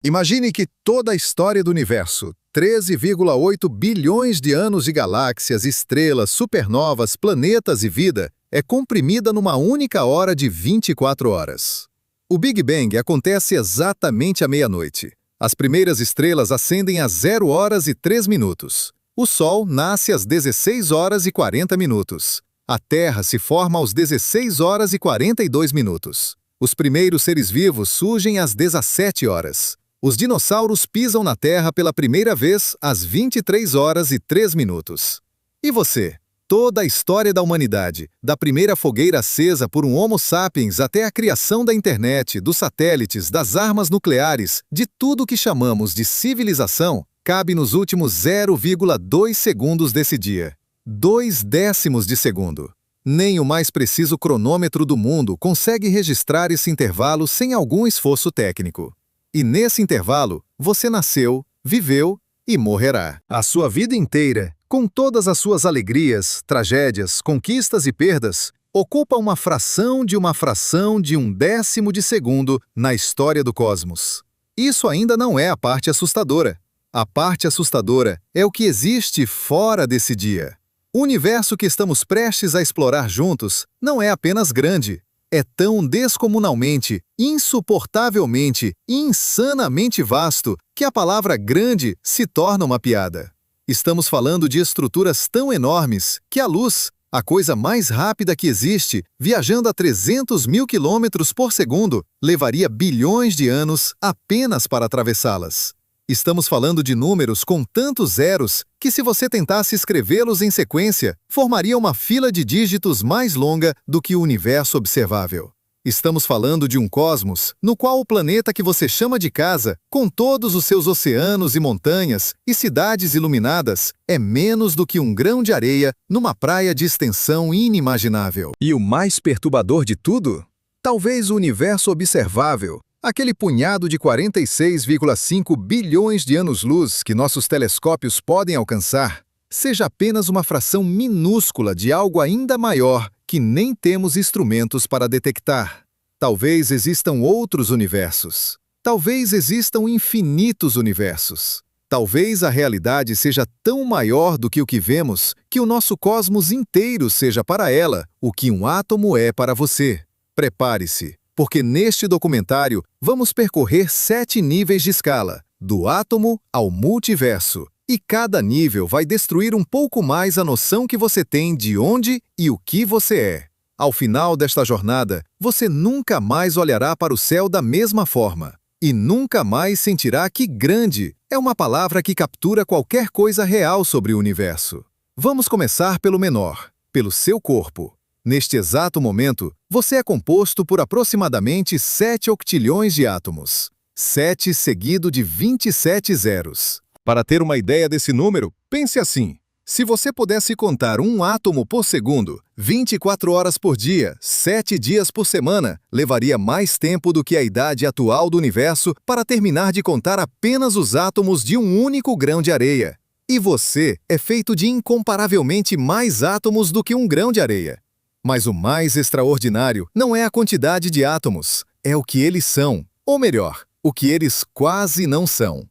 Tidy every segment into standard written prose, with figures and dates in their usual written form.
Imagine que toda a história do universo, 13,8 bilhões de anos de galáxias, estrelas, supernovas, planetas e vida, é comprimida numa única hora de 24 horas. O Big Bang acontece exatamente à meia-noite. As primeiras estrelas acendem às 0 horas e 3 minutos. O Sol nasce às 16 horas e 40 minutos. A Terra se forma aos 16 horas e 42 minutos. Os primeiros seres vivos surgem às 17 horas. Os dinossauros pisam na Terra pela primeira vez às 23 horas e 3 minutos. E você? Toda a história da humanidade, da primeira fogueira acesa por um Homo sapiens até a criação da internet, dos satélites, das armas nucleares, de tudo que chamamos de civilização, cabe nos últimos 0,2 segundos desse dia. 0,02 de segundo. Nem o mais preciso cronômetro do mundo consegue registrar esse intervalo sem algum esforço técnico. E nesse intervalo, você nasceu, viveu e morrerá. A sua vida inteira, com todas as suas alegrias, tragédias, conquistas e perdas, ocupa uma fração de um décimo de segundo na história do cosmos. Isso ainda não é a parte assustadora. A parte assustadora é o que existe fora desse dia. O universo que estamos prestes a explorar juntos não é apenas grande. É tão descomunalmente, insuportavelmente, insanamente vasto que a palavra grande se torna uma piada. Estamos falando de estruturas tão enormes que a luz, a coisa mais rápida que existe, viajando a 300 mil quilômetros por segundo, levaria bilhões de anos apenas para atravessá-las. Estamos falando de números com tantos zeros que, se você tentasse escrevê-los em sequência, formaria uma fila de dígitos mais longa do que o universo observável. Estamos falando de um cosmos no qual o planeta que você chama de casa, com todos os seus oceanos e montanhas e cidades iluminadas, é menos do que um grão de areia numa praia de extensão inimaginável. E o mais perturbador de tudo? Talvez o universo observável, aquele punhado de 46,5 bilhões de anos-luz que nossos telescópios podem alcançar, seja apenas uma fração minúscula de algo ainda maior que nem temos instrumentos para detectar. Talvez existam outros universos. Talvez existam infinitos universos. Talvez a realidade seja tão maior do que o que vemos que o nosso cosmos inteiro seja para ela o que um átomo é para você. Prepare-se, porque neste documentário vamos percorrer 7 níveis de escala, do átomo ao multiverso. E cada nível vai destruir um pouco mais a noção que você tem de onde e o que você é. Ao final desta jornada, você nunca mais olhará para o céu da mesma forma. E nunca mais sentirá que grande é uma palavra que captura qualquer coisa real sobre o universo. Vamos começar pelo menor, pelo seu corpo. Neste exato momento, você é composto por aproximadamente 7 octilhões de átomos. 7 seguido de 27 zeros. Para ter uma ideia desse número, pense assim. Se você pudesse contar um átomo por segundo, 24 horas por dia, 7 dias por semana, levaria mais tempo do que a idade atual do universo para terminar de contar apenas os átomos de um único grão de areia. E você é feito de incomparavelmente mais átomos do que um grão de areia. Mas o mais extraordinário não é a quantidade de átomos, é o que eles são, ou melhor, o que eles quase não são.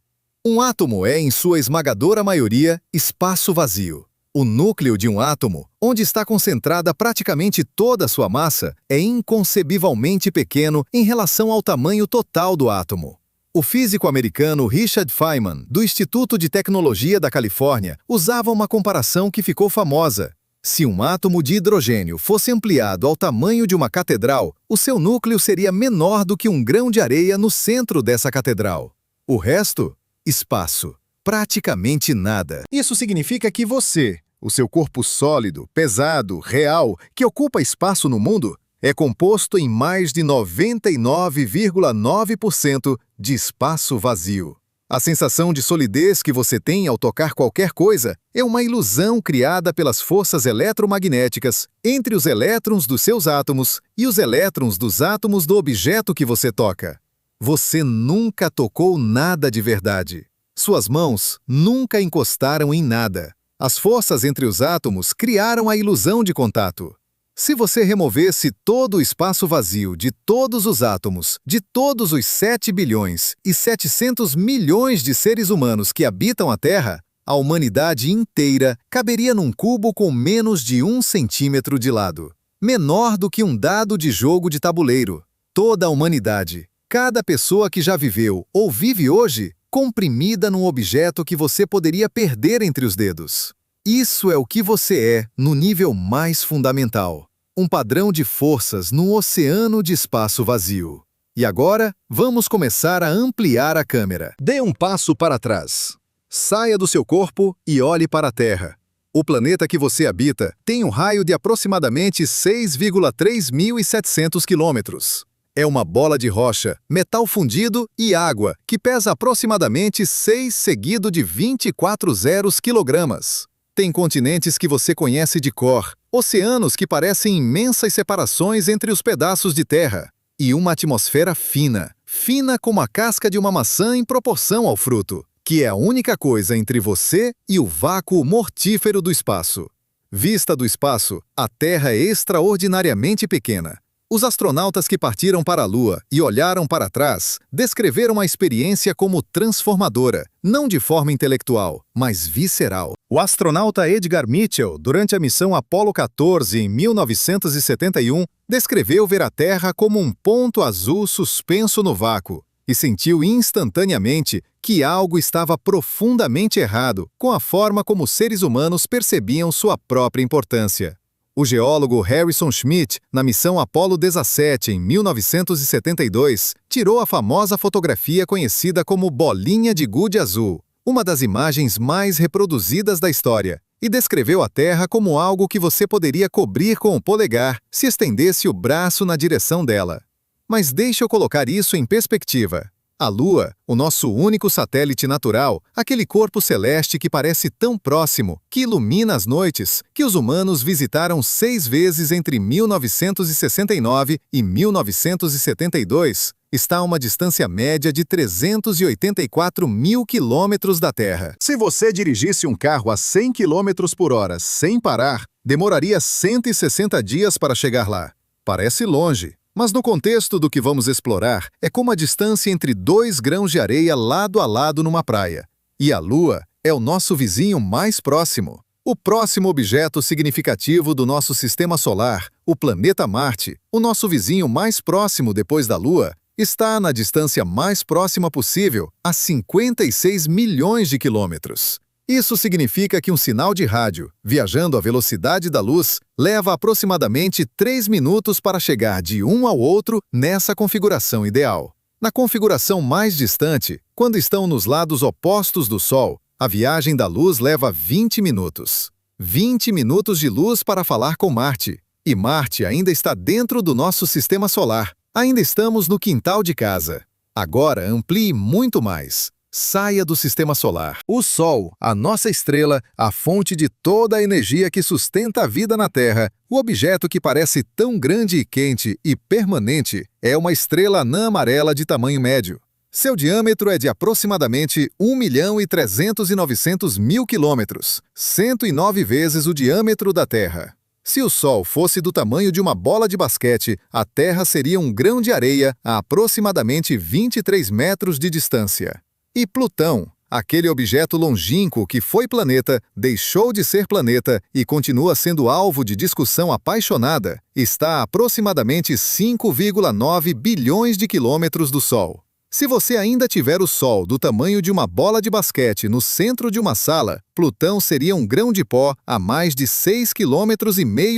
Um átomo é, em sua esmagadora maioria, espaço vazio. O núcleo de um átomo, onde está concentrada praticamente toda a sua massa, é inconcebivelmente pequeno em relação ao tamanho total do átomo. O físico americano Richard Feynman, do Instituto de Tecnologia da Califórnia, usava uma comparação que ficou famosa. Se um átomo de hidrogênio fosse ampliado ao tamanho de uma catedral, o seu núcleo seria menor do que um grão de areia no centro dessa catedral. O resto? Espaço. Praticamente nada. Isso significa que você, o seu corpo sólido, pesado, real, que ocupa espaço no mundo, é composto em mais de 99,9% de espaço vazio. A sensação de solidez que você tem ao tocar qualquer coisa é uma ilusão criada pelas forças eletromagnéticas entre os elétrons dos seus átomos e os elétrons dos átomos do objeto que você toca. Você nunca tocou nada de verdade. Suas mãos nunca encostaram em nada. As forças entre os átomos criaram a ilusão de contato. Se você removesse todo o espaço vazio de todos os átomos, de todos os 7 bilhões e 700 milhões de seres humanos que habitam a Terra, a humanidade inteira caberia num cubo com menos de 1 centímetro de lado. Menor do que um dado de jogo de tabuleiro. Toda a humanidade, cada pessoa que já viveu ou vive hoje, comprimida num objeto que você poderia perder entre os dedos. Isso é o que você é no nível mais fundamental. Um padrão de forças num oceano de espaço vazio. E agora, vamos começar a ampliar a câmera. Dê um passo para trás. Saia do seu corpo e olhe para a Terra. O planeta que você habita tem um raio de aproximadamente 6,3700 quilômetros. É uma bola de rocha, metal fundido e água, que pesa aproximadamente 6 seguido de 24 zeros quilogramas. Tem continentes que você conhece de cor, oceanos que parecem imensas separações entre os pedaços de terra, e uma atmosfera fina, fina como a casca de uma maçã em proporção ao fruto, que é a única coisa entre você e o vácuo mortífero do espaço. Vista do espaço, a Terra é extraordinariamente pequena. Os astronautas que partiram para a Lua e olharam para trás descreveram a experiência como transformadora, não de forma intelectual, mas visceral. O astronauta Edgar Mitchell, durante a missão Apollo 14 em 1971, descreveu ver a Terra como um ponto azul suspenso no vácuo e sentiu instantaneamente que algo estava profundamente errado com a forma como os seres humanos percebiam sua própria importância. O geólogo Harrison Schmitt, na missão Apollo 17 em 1972, tirou a famosa fotografia conhecida como bolinha de gude azul, uma das imagens mais reproduzidas da história, e descreveu a Terra como algo que você poderia cobrir com o polegar se estendesse o braço na direção dela. Mas deixe eu colocar isso em perspectiva. A Lua, o nosso único satélite natural, aquele corpo celeste que parece tão próximo, que ilumina as noites, que os humanos visitaram 6 vezes entre 1969 e 1972, está a uma distância média de 384 mil quilômetros da Terra. Se você dirigisse um carro a 100 quilômetros por hora sem parar, demoraria 160 dias para chegar lá. Parece longe. Mas no contexto do que vamos explorar, é como a distância entre 2 grãos de areia lado a lado numa praia. E a Lua é o nosso vizinho mais próximo. O próximo objeto significativo do nosso sistema solar, o planeta Marte, o nosso vizinho mais próximo depois da Lua, está na distância mais próxima possível, a 56 milhões de quilômetros. Isso significa que um sinal de rádio, viajando à velocidade da luz, leva aproximadamente 3 minutos para chegar de um ao outro nessa configuração ideal. Na configuração mais distante, quando estão nos lados opostos do Sol, a viagem da luz leva 20 minutos. 20 minutos de luz para falar com Marte. E Marte ainda está dentro do nosso sistema solar. Ainda estamos no quintal de casa. Agora amplie muito mais. Saia do sistema solar. O Sol, a nossa estrela, a fonte de toda a energia que sustenta a vida na Terra, o objeto que parece tão grande e quente e permanente, é uma estrela anã amarela de tamanho médio. Seu diâmetro é de aproximadamente 1.300.900.000 quilômetros, 109 vezes o diâmetro da Terra. Se o Sol fosse do tamanho de uma bola de basquete, a Terra seria um grão de areia a aproximadamente 23 metros de distância. E Plutão, aquele objeto longínquo que foi planeta, deixou de ser planeta e continua sendo alvo de discussão apaixonada, está a aproximadamente 5,9 bilhões de quilômetros do Sol. Se você ainda tiver o Sol do tamanho de uma bola de basquete no centro de uma sala, Plutão seria um grão de pó a mais de 6,5 km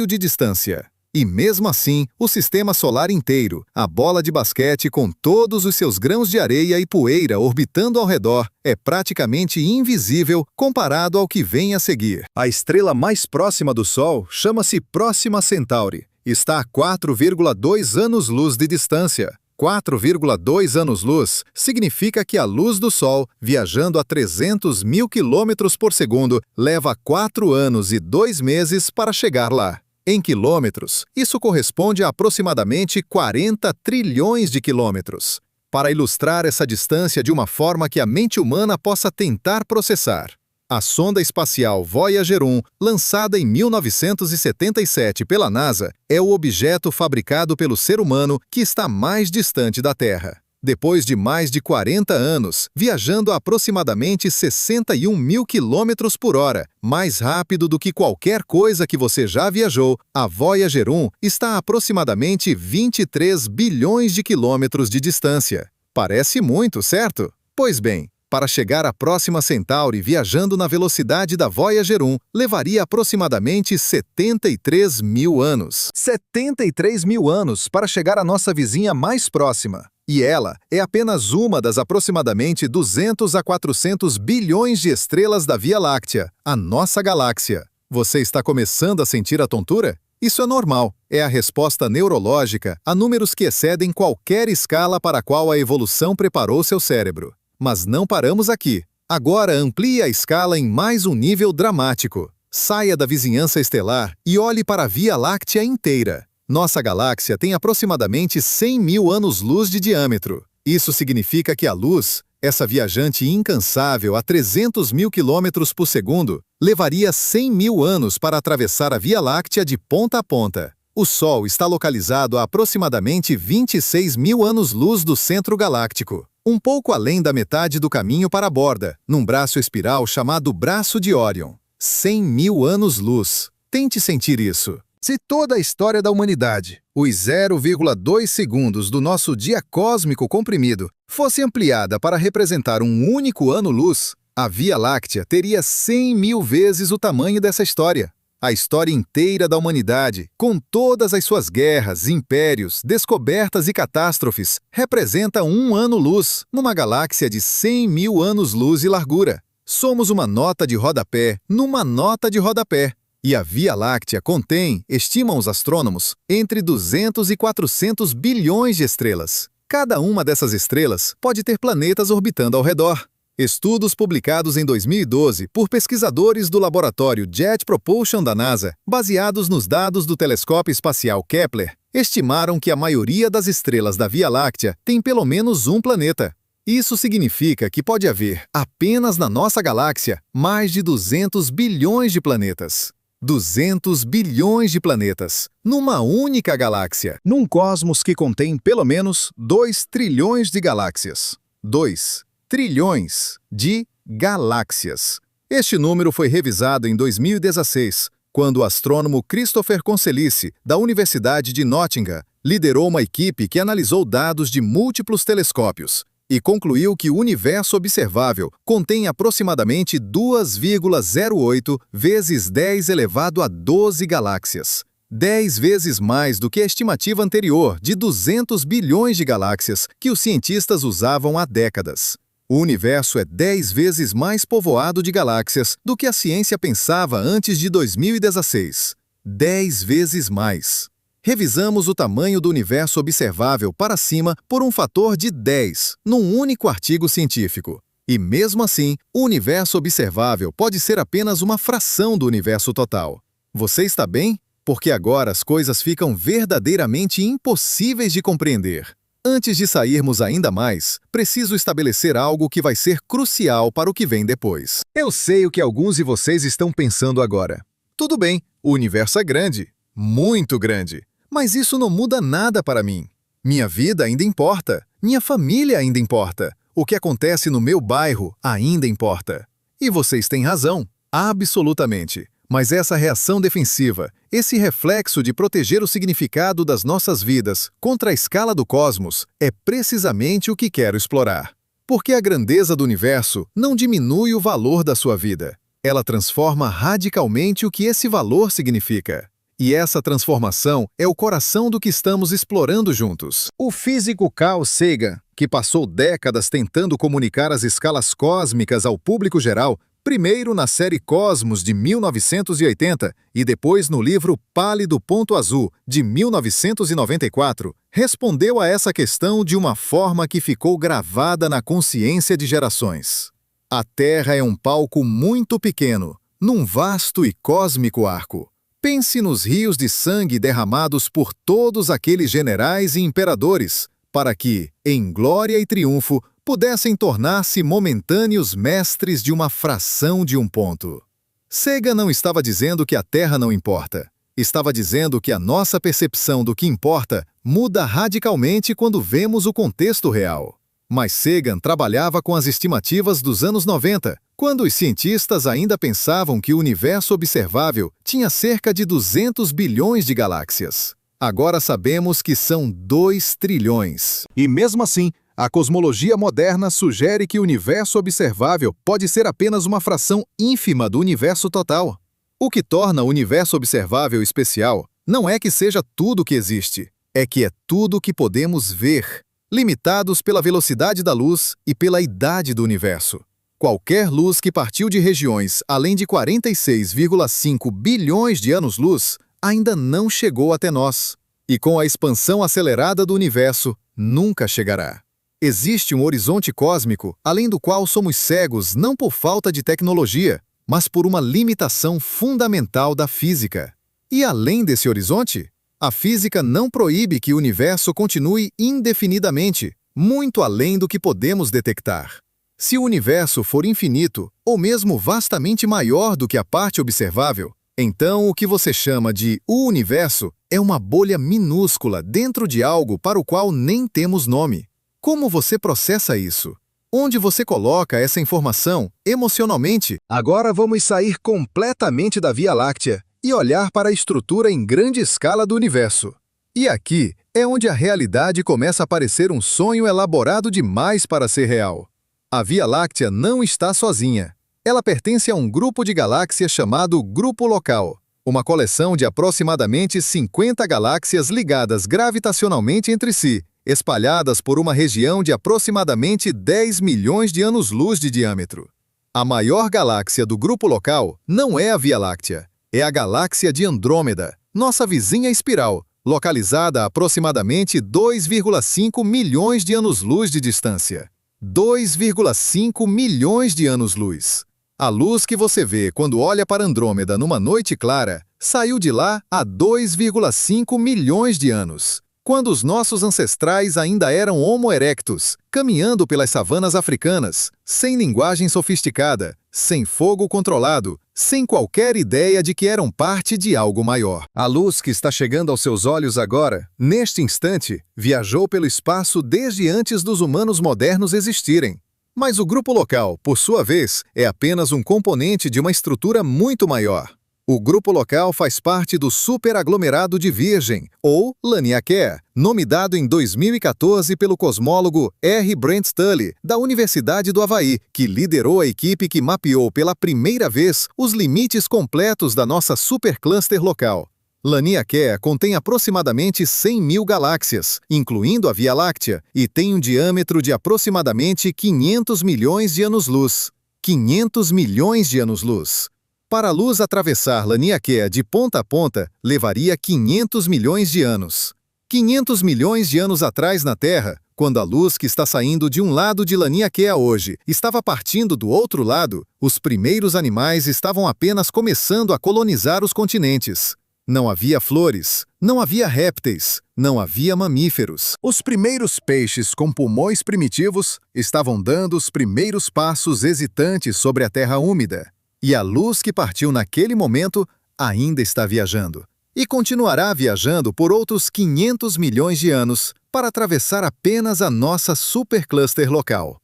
de distância. E mesmo assim, o sistema solar inteiro, a bola de basquete com todos os seus grãos de areia e poeira orbitando ao redor, é praticamente invisível comparado ao que vem a seguir. A estrela mais próxima do Sol chama-se Próxima Centauri. Está a 4,2 anos-luz de distância. 4,2 anos-luz significa que a luz do Sol, viajando a 300 mil quilômetros por segundo, leva 4 anos e 2 meses para chegar lá. Em quilômetros, isso corresponde a aproximadamente 40 trilhões de quilômetros. Para ilustrar essa distância de uma forma que a mente humana possa tentar processar, A sonda espacial Voyager 1, lançada em 1977 pela NASA, é o objeto fabricado pelo ser humano que está mais distante da Terra. Depois de mais de 40 anos, viajando a aproximadamente 61 mil quilômetros por hora, mais rápido do que qualquer coisa que você já viajou, a Voyager 1 está a aproximadamente 23 bilhões de quilômetros de distância. Parece muito, certo? Pois bem, para chegar à próxima Centauri viajando na velocidade da Voyager 1, levaria aproximadamente 73 mil anos. 73 mil anos para chegar à nossa vizinha mais próxima. E ela é apenas uma das aproximadamente 200 a 400 bilhões de estrelas da Via Láctea, a nossa galáxia. Você está começando a sentir a tontura? Isso é normal. É a resposta neurológica a números que excedem qualquer escala para a qual a evolução preparou seu cérebro. Mas não paramos aqui. Agora amplie a escala em mais um nível dramático. Saia da vizinhança estelar e olhe para a Via Láctea inteira. Nossa galáxia tem aproximadamente 100 mil anos-luz de diâmetro. Isso significa que a luz, essa viajante incansável a 300 mil quilômetros por segundo, levaria 100 mil anos para atravessar a Via Láctea de ponta a ponta. O Sol está localizado a aproximadamente 26 mil anos-luz do centro galáctico, um pouco além da metade do caminho para a borda, num braço espiral chamado Braço de Órion. 100 mil anos-luz. Tente sentir isso. Se toda a história da humanidade, os 0,2 segundos do nosso dia cósmico comprimido, fosse ampliada para representar um único ano-luz, a Via Láctea teria 100 mil vezes o tamanho dessa história. A história inteira da humanidade, com todas as suas guerras, impérios, descobertas e catástrofes, representa um ano-luz numa galáxia de 100 mil anos-luz de largura. Somos uma nota de rodapé numa nota de rodapé. E a Via Láctea contém, estimam os astrônomos, entre 200 e 400 bilhões de estrelas. Cada uma dessas estrelas pode ter planetas orbitando ao redor. Estudos publicados em 2012 por pesquisadores do laboratório Jet Propulsion da NASA, baseados nos dados do telescópio espacial Kepler, estimaram que a maioria das estrelas da Via Láctea tem pelo menos um planeta. Isso significa que pode haver, apenas na nossa galáxia, mais de 200 bilhões de planetas. 200 bilhões de planetas, numa única galáxia, num cosmos que contém pelo menos 2 trilhões de galáxias. 2 trilhões de galáxias. Este número foi revisado em 2016, quando o astrônomo Christopher Conselice, da Universidade de Nottingham, liderou uma equipe que analisou dados de múltiplos telescópios e concluiu que o universo observável contém aproximadamente 2,08 vezes 10 elevado a 12 galáxias. 10 vezes mais do que a estimativa anterior de 200 bilhões de galáxias que os cientistas usavam há décadas. O universo é 10 vezes mais povoado de galáxias do que a ciência pensava antes de 2016. 10 vezes mais. Revisamos o tamanho do universo observável para cima por um fator de 10, num único artigo científico. E mesmo assim, o universo observável pode ser apenas uma fração do universo total. Você está bem? Porque agora as coisas ficam verdadeiramente impossíveis de compreender. Antes de sairmos ainda mais, preciso estabelecer algo que vai ser crucial para o que vem depois. Eu sei o que alguns de vocês estão pensando agora. Tudo bem, o universo é grande, muito grande. Mas isso não muda nada para mim. Minha vida ainda importa. Minha família ainda importa. O que acontece no meu bairro ainda importa. E vocês têm razão, absolutamente. Mas essa reação defensiva, esse reflexo de proteger o significado das nossas vidas contra a escala do cosmos, é precisamente o que quero explorar. Porque a grandeza do universo não diminui o valor da sua vida. Ela transforma radicalmente o que esse valor significa. E essa transformação é o coração do que estamos explorando juntos. O físico Carl Sagan, que passou décadas tentando comunicar as escalas cósmicas ao público geral, primeiro na série Cosmos, de 1980, e depois no livro Pálido Ponto Azul, de 1994, respondeu a essa questão de uma forma que ficou gravada na consciência de gerações. A Terra é um palco muito pequeno, num vasto e cósmico arco. Pense nos rios de sangue derramados por todos aqueles generais e imperadores, para que, em glória e triunfo, pudessem tornar-se momentâneos mestres de uma fração de um ponto. Sagan não estava dizendo que a Terra não importa. Estava dizendo que a nossa percepção do que importa muda radicalmente quando vemos o contexto real. Mas Sagan trabalhava com as estimativas dos anos 90, quando os cientistas ainda pensavam que o universo observável tinha cerca de 200 bilhões de galáxias. Agora sabemos que são 2 trilhões. E mesmo assim, a cosmologia moderna sugere que o universo observável pode ser apenas uma fração ínfima do universo total. O que torna o universo observável especial não é que seja tudo que existe, é que é tudo que podemos ver, limitados pela velocidade da luz e pela idade do universo. Qualquer luz que partiu de regiões além de 46,5 bilhões de anos-luz ainda não chegou até nós. E com a expansão acelerada do universo, nunca chegará. Existe um horizonte cósmico além do qual somos cegos não por falta de tecnologia, mas por uma limitação fundamental da física. E além desse horizonte, a física não proíbe que o universo continue indefinidamente, muito além do que podemos detectar. Se o universo for infinito, ou mesmo vastamente maior do que a parte observável, então o que você chama de o universo é uma bolha minúscula dentro de algo para o qual nem temos nome. Como você processa isso? Onde você coloca essa informação emocionalmente? Agora vamos sair completamente da Via Láctea e olhar para a estrutura em grande escala do universo. E aqui é onde a realidade começa a parecer um sonho elaborado demais para ser real. A Via Láctea não está sozinha. Ela pertence a um grupo de galáxias chamado Grupo Local, uma coleção de aproximadamente 50 galáxias ligadas gravitacionalmente entre si, espalhadas por uma região de aproximadamente 10 milhões de anos-luz de diâmetro. A maior galáxia do Grupo Local não é a Via Láctea, é a galáxia de Andrômeda, nossa vizinha espiral, localizada a aproximadamente 2,5 milhões de anos-luz de distância. 2,5 milhões de anos-luz. A luz que você vê quando olha para Andrômeda numa noite clara saiu de lá há 2,5 milhões de anos, quando os nossos ancestrais ainda eram Homo erectus, caminhando pelas savanas africanas, sem linguagem sofisticada, sem fogo controlado, sem qualquer ideia de que eram parte de algo maior. A luz que está chegando aos seus olhos agora, neste instante, viajou pelo espaço desde antes dos humanos modernos existirem. Mas o Grupo Local, por sua vez, é apenas um componente de uma estrutura muito maior. O Grupo Local faz parte do superaglomerado de Virgem, ou Laniakea, nome dado em 2014 pelo cosmólogo R. Brent Tully, da Universidade do Havaí, que liderou a equipe que mapeou pela primeira vez os limites completos da nossa supercluster local. Laniakea contém aproximadamente 100 mil galáxias, incluindo a Via Láctea, e tem um diâmetro de aproximadamente 500 milhões de anos-luz. 500 milhões de anos-luz. Para a luz atravessar Laniakea de ponta a ponta, levaria 500 milhões de anos. 500 milhões de anos atrás na Terra, quando a luz que está saindo de um lado de Laniakea hoje estava partindo do outro lado, os primeiros animais estavam apenas começando a colonizar os continentes. Não havia flores, não havia répteis, não havia mamíferos. Os primeiros peixes com pulmões primitivos estavam dando os primeiros passos hesitantes sobre a terra úmida. E a luz que partiu naquele momento ainda está viajando. E continuará viajando por outros 500 milhões de anos para atravessar apenas a nossa supercluster local.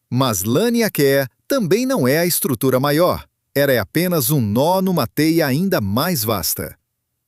Mas Laniakea também não é a estrutura maior. Ela é apenas um nó numa teia ainda mais vasta.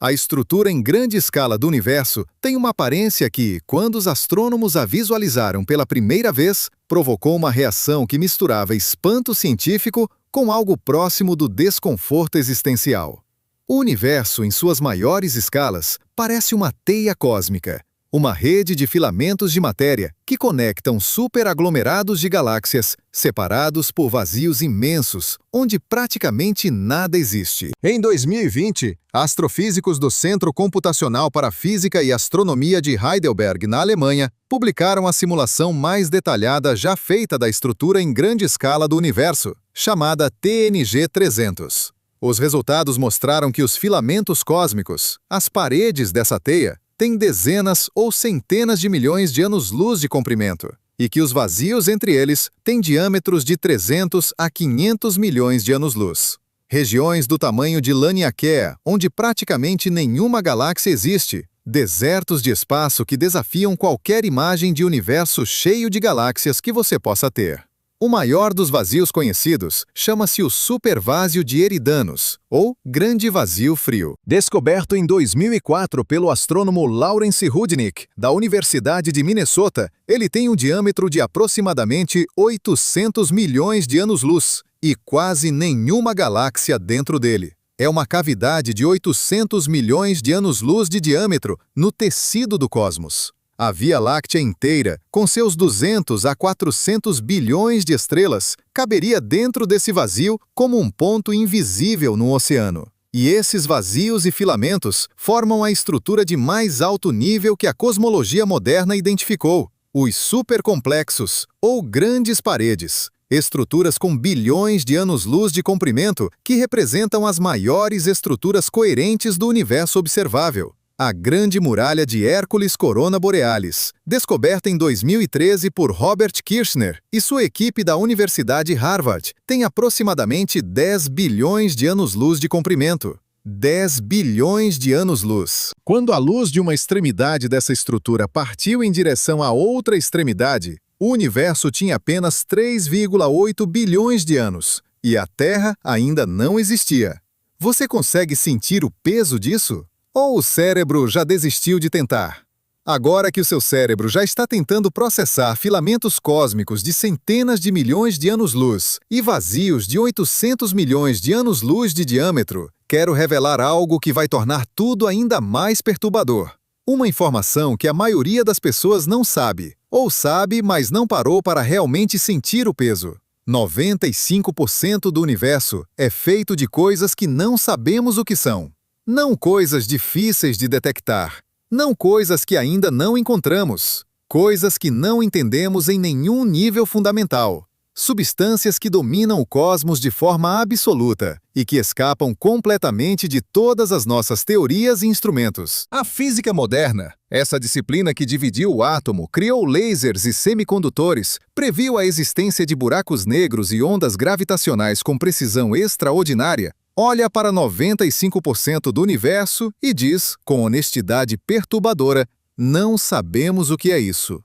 A estrutura em grande escala do universo tem uma aparência que, quando os astrônomos a visualizaram pela primeira vez, provocou uma reação que misturava espanto científico com algo próximo do desconforto existencial. O universo, em suas maiores escalas, parece uma teia cósmica, uma rede de filamentos de matéria que conectam superaglomerados de galáxias separados por vazios imensos, onde praticamente nada existe. Em 2020, astrofísicos do Centro Computacional para Física e Astronomia de Heidelberg, na Alemanha, publicaram a simulação mais detalhada já feita da estrutura em grande escala do universo, chamada TNG-300. Os resultados mostraram que os filamentos cósmicos, as paredes dessa teia, têm dezenas ou centenas de milhões de anos-luz de comprimento. e que os vazios entre eles têm diâmetros de 300 a 500 milhões de anos-luz. Regiões do tamanho de Laniakea, onde praticamente nenhuma galáxia existe, desertos de espaço que desafiam qualquer imagem de universo cheio de galáxias que você possa ter. O maior dos vazios conhecidos chama-se o supervazio de Eridanos, ou Grande Vazio Frio. Descoberto em 2004 pelo astrônomo Lawrence Rudnick, da Universidade de Minnesota, ele tem um diâmetro de aproximadamente 800 milhões de anos-luz e quase nenhuma galáxia dentro dele. É uma cavidade de 800 milhões de anos-luz de diâmetro no tecido do cosmos. A Via Láctea inteira, com seus 200 a 400 bilhões de estrelas, caberia dentro desse vazio como um ponto invisível no oceano. E esses vazios e filamentos formam a estrutura de mais alto nível que a cosmologia moderna identificou, os supercomplexos, ou grandes paredes, estruturas com bilhões de anos-luz de comprimento que representam as maiores estruturas coerentes do universo observável. A Grande Muralha de Hércules Corona Borealis, descoberta em 2013 por Robert Kirshner e sua equipe da Universidade Harvard, tem aproximadamente 10 bilhões de anos-luz de comprimento. 10 bilhões de anos-luz. Quando a luz de uma extremidade dessa estrutura partiu em direção à outra extremidade, o universo tinha apenas 3,8 bilhões de anos, e a Terra ainda não existia. Você consegue sentir o peso disso? Ou o cérebro já desistiu de tentar? Agora que o seu cérebro já está tentando processar filamentos cósmicos de centenas de milhões de anos-luz e vazios de 800 milhões de anos-luz de diâmetro, quero revelar algo que vai tornar tudo ainda mais perturbador. Uma informação que a maioria das pessoas não sabe, ou sabe, mas não parou para realmente sentir o peso. 95% do universo é feito de coisas que não sabemos o que são. Não coisas difíceis de detectar. Não coisas que ainda não encontramos. Coisas que não entendemos em nenhum nível fundamental. Substâncias que dominam o cosmos de forma absoluta e que escapam completamente de todas as nossas teorias e instrumentos. A física moderna, essa disciplina que dividiu o átomo, criou lasers e semicondutores, previu a existência de buracos negros e ondas gravitacionais com precisão extraordinária, olha para 95% do universo e diz, com honestidade perturbadora, não sabemos o que é isso.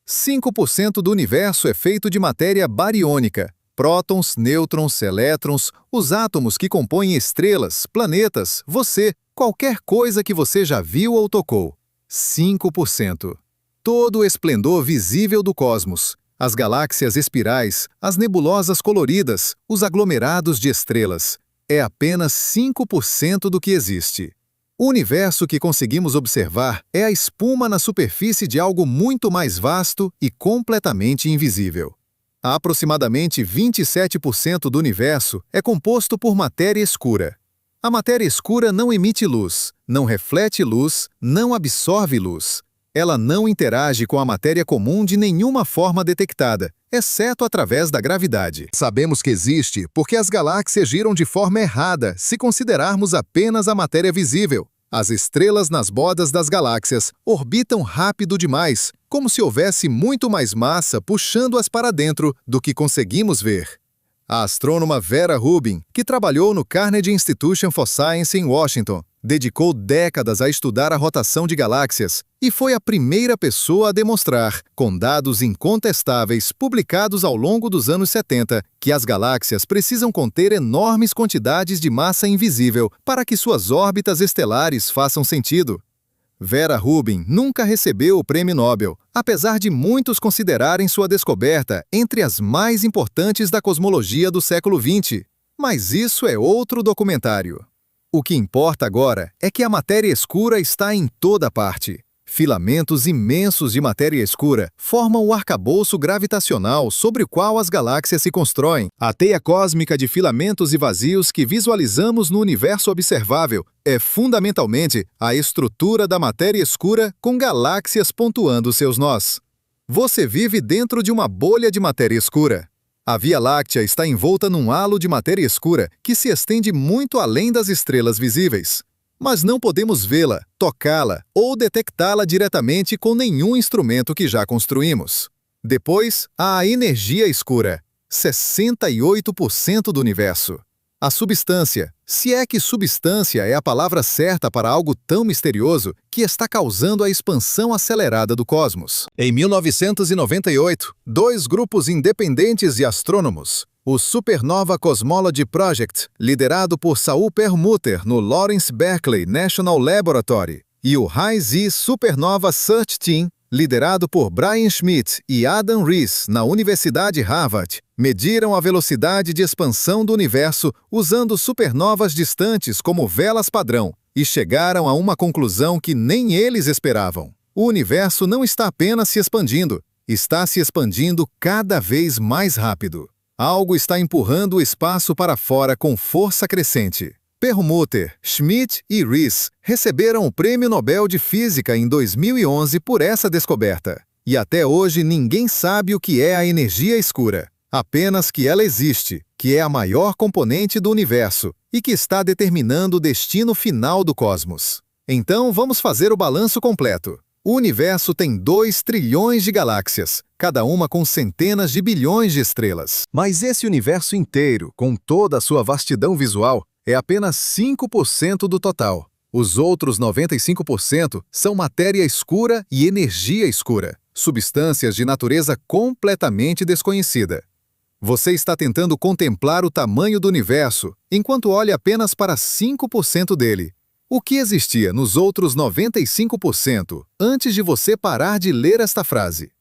5% do universo é feito de matéria bariônica, prótons, nêutrons, elétrons, os átomos que compõem estrelas, planetas, você, qualquer coisa que você já viu ou tocou. 5%. Todo o esplendor visível do cosmos, as galáxias espirais, as nebulosas coloridas, os aglomerados de estrelas, é apenas 5% do que existe. O universo que conseguimos observar é a espuma na superfície de algo muito mais vasto e completamente invisível. Aproximadamente 27% do universo é composto por matéria escura. A matéria escura não emite luz, não reflete luz, não absorve luz. Ela não interage com a matéria comum de nenhuma forma detectada, exceto através da gravidade. Sabemos que existe porque as galáxias giram de forma errada se considerarmos apenas a matéria visível. As estrelas nas bordas das galáxias orbitam rápido demais, como se houvesse muito mais massa puxando-as para dentro do que conseguimos ver. A astrônoma Vera Rubin, que trabalhou no Carnegie Institution for Science em Washington, dedicou décadas a estudar a rotação de galáxias e foi a primeira pessoa a demonstrar, com dados incontestáveis publicados ao longo dos anos 70, que as galáxias precisam conter enormes quantidades de massa invisível para que suas órbitas estelares façam sentido. Vera Rubin nunca recebeu o Prêmio Nobel, apesar de muitos considerarem sua descoberta entre as mais importantes da cosmologia do século XX. Mas isso é outro documentário. O que importa agora é que a matéria escura está em toda parte. Filamentos imensos de matéria escura formam o arcabouço gravitacional sobre o qual as galáxias se constroem. A teia cósmica de filamentos e vazios que visualizamos no universo observável é fundamentalmente a estrutura da matéria escura com galáxias pontuando seus nós. Você vive dentro de uma bolha de matéria escura. A Via Láctea está envolta num halo de matéria escura que se estende muito além das estrelas visíveis. Mas não podemos vê-la, tocá-la ou detectá-la diretamente com nenhum instrumento que já construímos. Depois, há a energia escura, 68% do universo. A substância, se é que substância é a palavra certa para algo tão misterioso que está causando a expansão acelerada do cosmos. Em 1998, dois grupos independentes de astrônomos, o Supernova Cosmology Project, liderado por Saul Perlmutter no Lawrence Berkeley National Laboratory, e o High-Z Supernova Search Team, liderado por Brian Schmidt e Adam Riess na Universidade Harvard, mediram a velocidade de expansão do universo usando supernovas distantes como velas padrão e chegaram a uma conclusão que nem eles esperavam. O universo não está apenas se expandindo, está se expandindo cada vez mais rápido. Algo está empurrando o espaço para fora com força crescente. Perlmutter, Schmidt e Riess receberam o Prêmio Nobel de Física em 2011 por essa descoberta. E até hoje ninguém sabe o que é a energia escura. Apenas que ela existe, que é a maior componente do universo e que está determinando o destino final do cosmos. Então vamos fazer o balanço completo. O universo tem 2 trilhões de galáxias, cada uma com centenas de bilhões de estrelas. Mas esse universo inteiro, com toda a sua vastidão visual, é apenas 5% do total. Os outros 95% são matéria escura e energia escura, substâncias de natureza completamente desconhecida. Você está tentando contemplar o tamanho do universo, enquanto olha apenas para 5% dele. O que existia nos outros 95% antes de você parar de ler esta frase?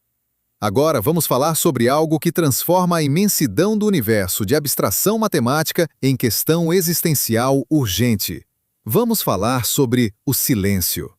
Agora vamos falar sobre algo que transforma a imensidão do universo de abstração matemática em questão existencial urgente. Vamos falar sobre o silêncio.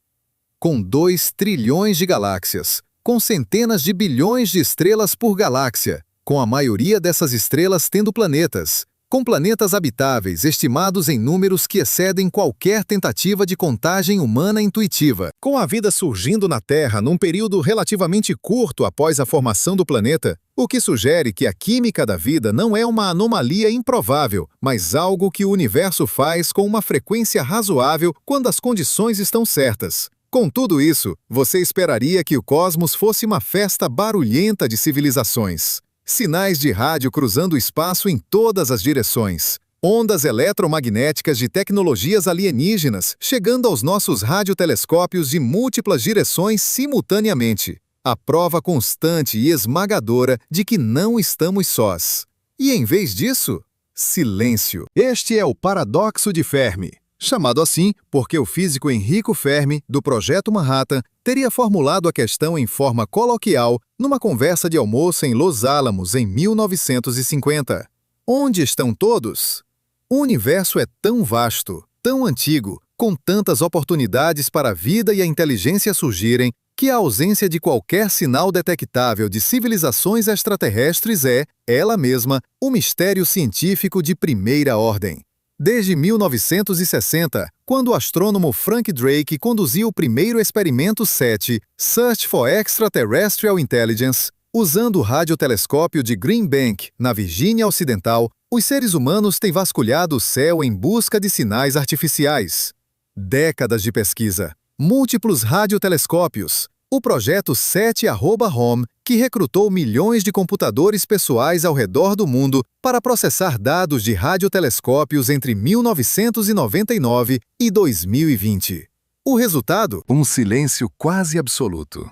Com 2 trilhões de galáxias, com centenas de bilhões de estrelas por galáxia, com a maioria dessas estrelas tendo planetas, com planetas habitáveis estimados em números que excedem qualquer tentativa de contagem humana intuitiva. Com a vida surgindo na Terra num período relativamente curto após a formação do planeta, o que sugere que a química da vida não é uma anomalia improvável, mas algo que o universo faz com uma frequência razoável quando as condições estão certas. Com tudo isso, você esperaria que o cosmos fosse uma festa barulhenta de civilizações. Sinais de rádio cruzando o espaço em todas as direções. Ondas eletromagnéticas de tecnologias alienígenas chegando aos nossos radiotelescópios de múltiplas direções simultaneamente. A prova constante e esmagadora de que não estamos sós. E em vez disso, silêncio. Este é o paradoxo de Fermi. Chamado assim porque o físico Enrico Fermi, do Projeto Manhattan, teria formulado a questão em forma coloquial numa conversa de almoço em Los Alamos em 1950. Onde estão todos? O universo é tão vasto, tão antigo, com tantas oportunidades para a vida e a inteligência surgirem, que a ausência de qualquer sinal detectável de civilizações extraterrestres é, ela mesma, um mistério científico de primeira ordem. Desde 1960, quando o astrônomo Frank Drake conduziu o primeiro experimento SETI, Search for Extraterrestrial Intelligence, usando o radiotelescópio de Green Bank, na Virgínia Ocidental, os seres humanos têm vasculhado o céu em busca de sinais artificiais. Décadas de pesquisa, múltiplos radiotelescópios, o projeto SETI@Home, que recrutou milhões de computadores pessoais ao redor do mundo para processar dados de radiotelescópios entre 1999 e 2020. O resultado? Um silêncio quase absoluto.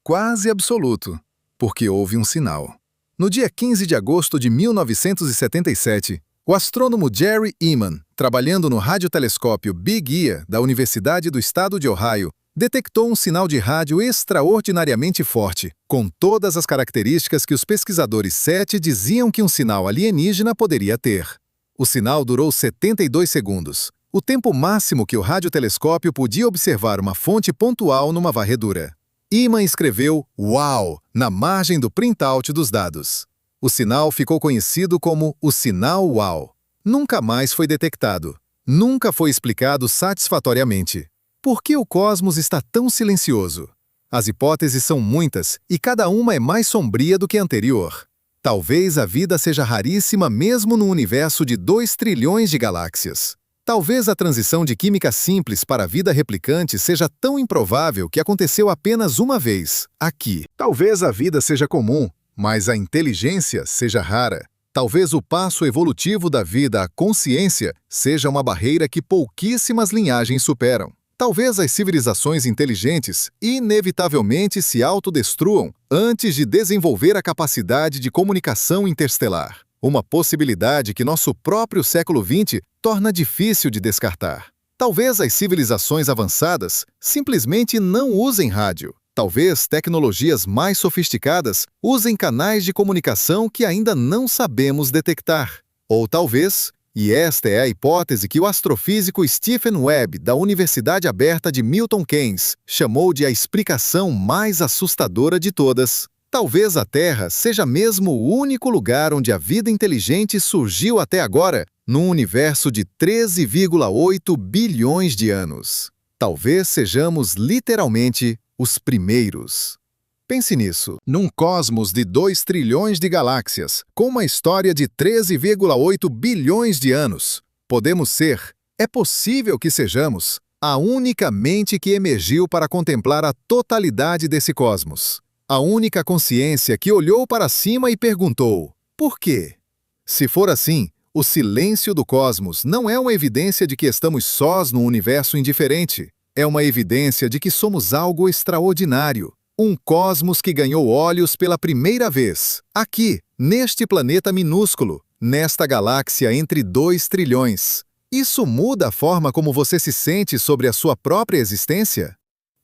Quase absoluto, porque houve um sinal. No dia 15 de agosto de 1977, o astrônomo Jerry Ehman, trabalhando no radiotelescópio Big Ear da Universidade do Estado de Ohio, detectou um sinal de rádio extraordinariamente forte, com todas as características que os pesquisadores SETI diziam que um sinal alienígena poderia ter. O sinal durou 72 segundos, o tempo máximo que o radiotelescópio podia observar uma fonte pontual numa varredura. Ehman escreveu "Uau" na margem do printout dos dados. O sinal ficou conhecido como o sinal Uau. Nunca mais foi detectado. Nunca foi explicado satisfatoriamente. Por que o cosmos está tão silencioso? As hipóteses são muitas e cada uma é mais sombria do que a anterior. Talvez a vida seja raríssima mesmo no universo de 2 trilhões de galáxias. Talvez a transição de química simples para a vida replicante seja tão improvável que aconteceu apenas uma vez, aqui. Talvez a vida seja comum, mas a inteligência seja rara. Talvez o passo evolutivo da vida à consciência seja uma barreira que pouquíssimas linhagens superam. Talvez as civilizações inteligentes inevitavelmente se autodestruam antes de desenvolver a capacidade de comunicação interestelar. Uma possibilidade que nosso próprio século XX torna difícil de descartar. Talvez as civilizações avançadas simplesmente não usem rádio. Talvez tecnologias mais sofisticadas usem canais de comunicação que ainda não sabemos detectar. Ou talvez, e esta é a hipótese que o astrofísico Stephen Webb, da Universidade Aberta de Milton Keynes, chamou de a explicação mais assustadora de todas, talvez a Terra seja mesmo o único lugar onde a vida inteligente surgiu até agora, num universo de 13,8 bilhões de anos. Talvez sejamos literalmente os primeiros. Pense nisso. Num cosmos de 2 trilhões de galáxias, com uma história de 13,8 bilhões de anos, podemos ser, é possível que sejamos, a única mente que emergiu para contemplar a totalidade desse cosmos. A única consciência que olhou para cima e perguntou: por quê? Se for assim, o silêncio do cosmos não é uma evidência de que estamos sós num universo indiferente. É uma evidência de que somos algo extraordinário. Um cosmos que ganhou olhos pela primeira vez, aqui, neste planeta minúsculo, nesta galáxia entre 2 trilhões. Isso muda a forma como você se sente sobre a sua própria existência?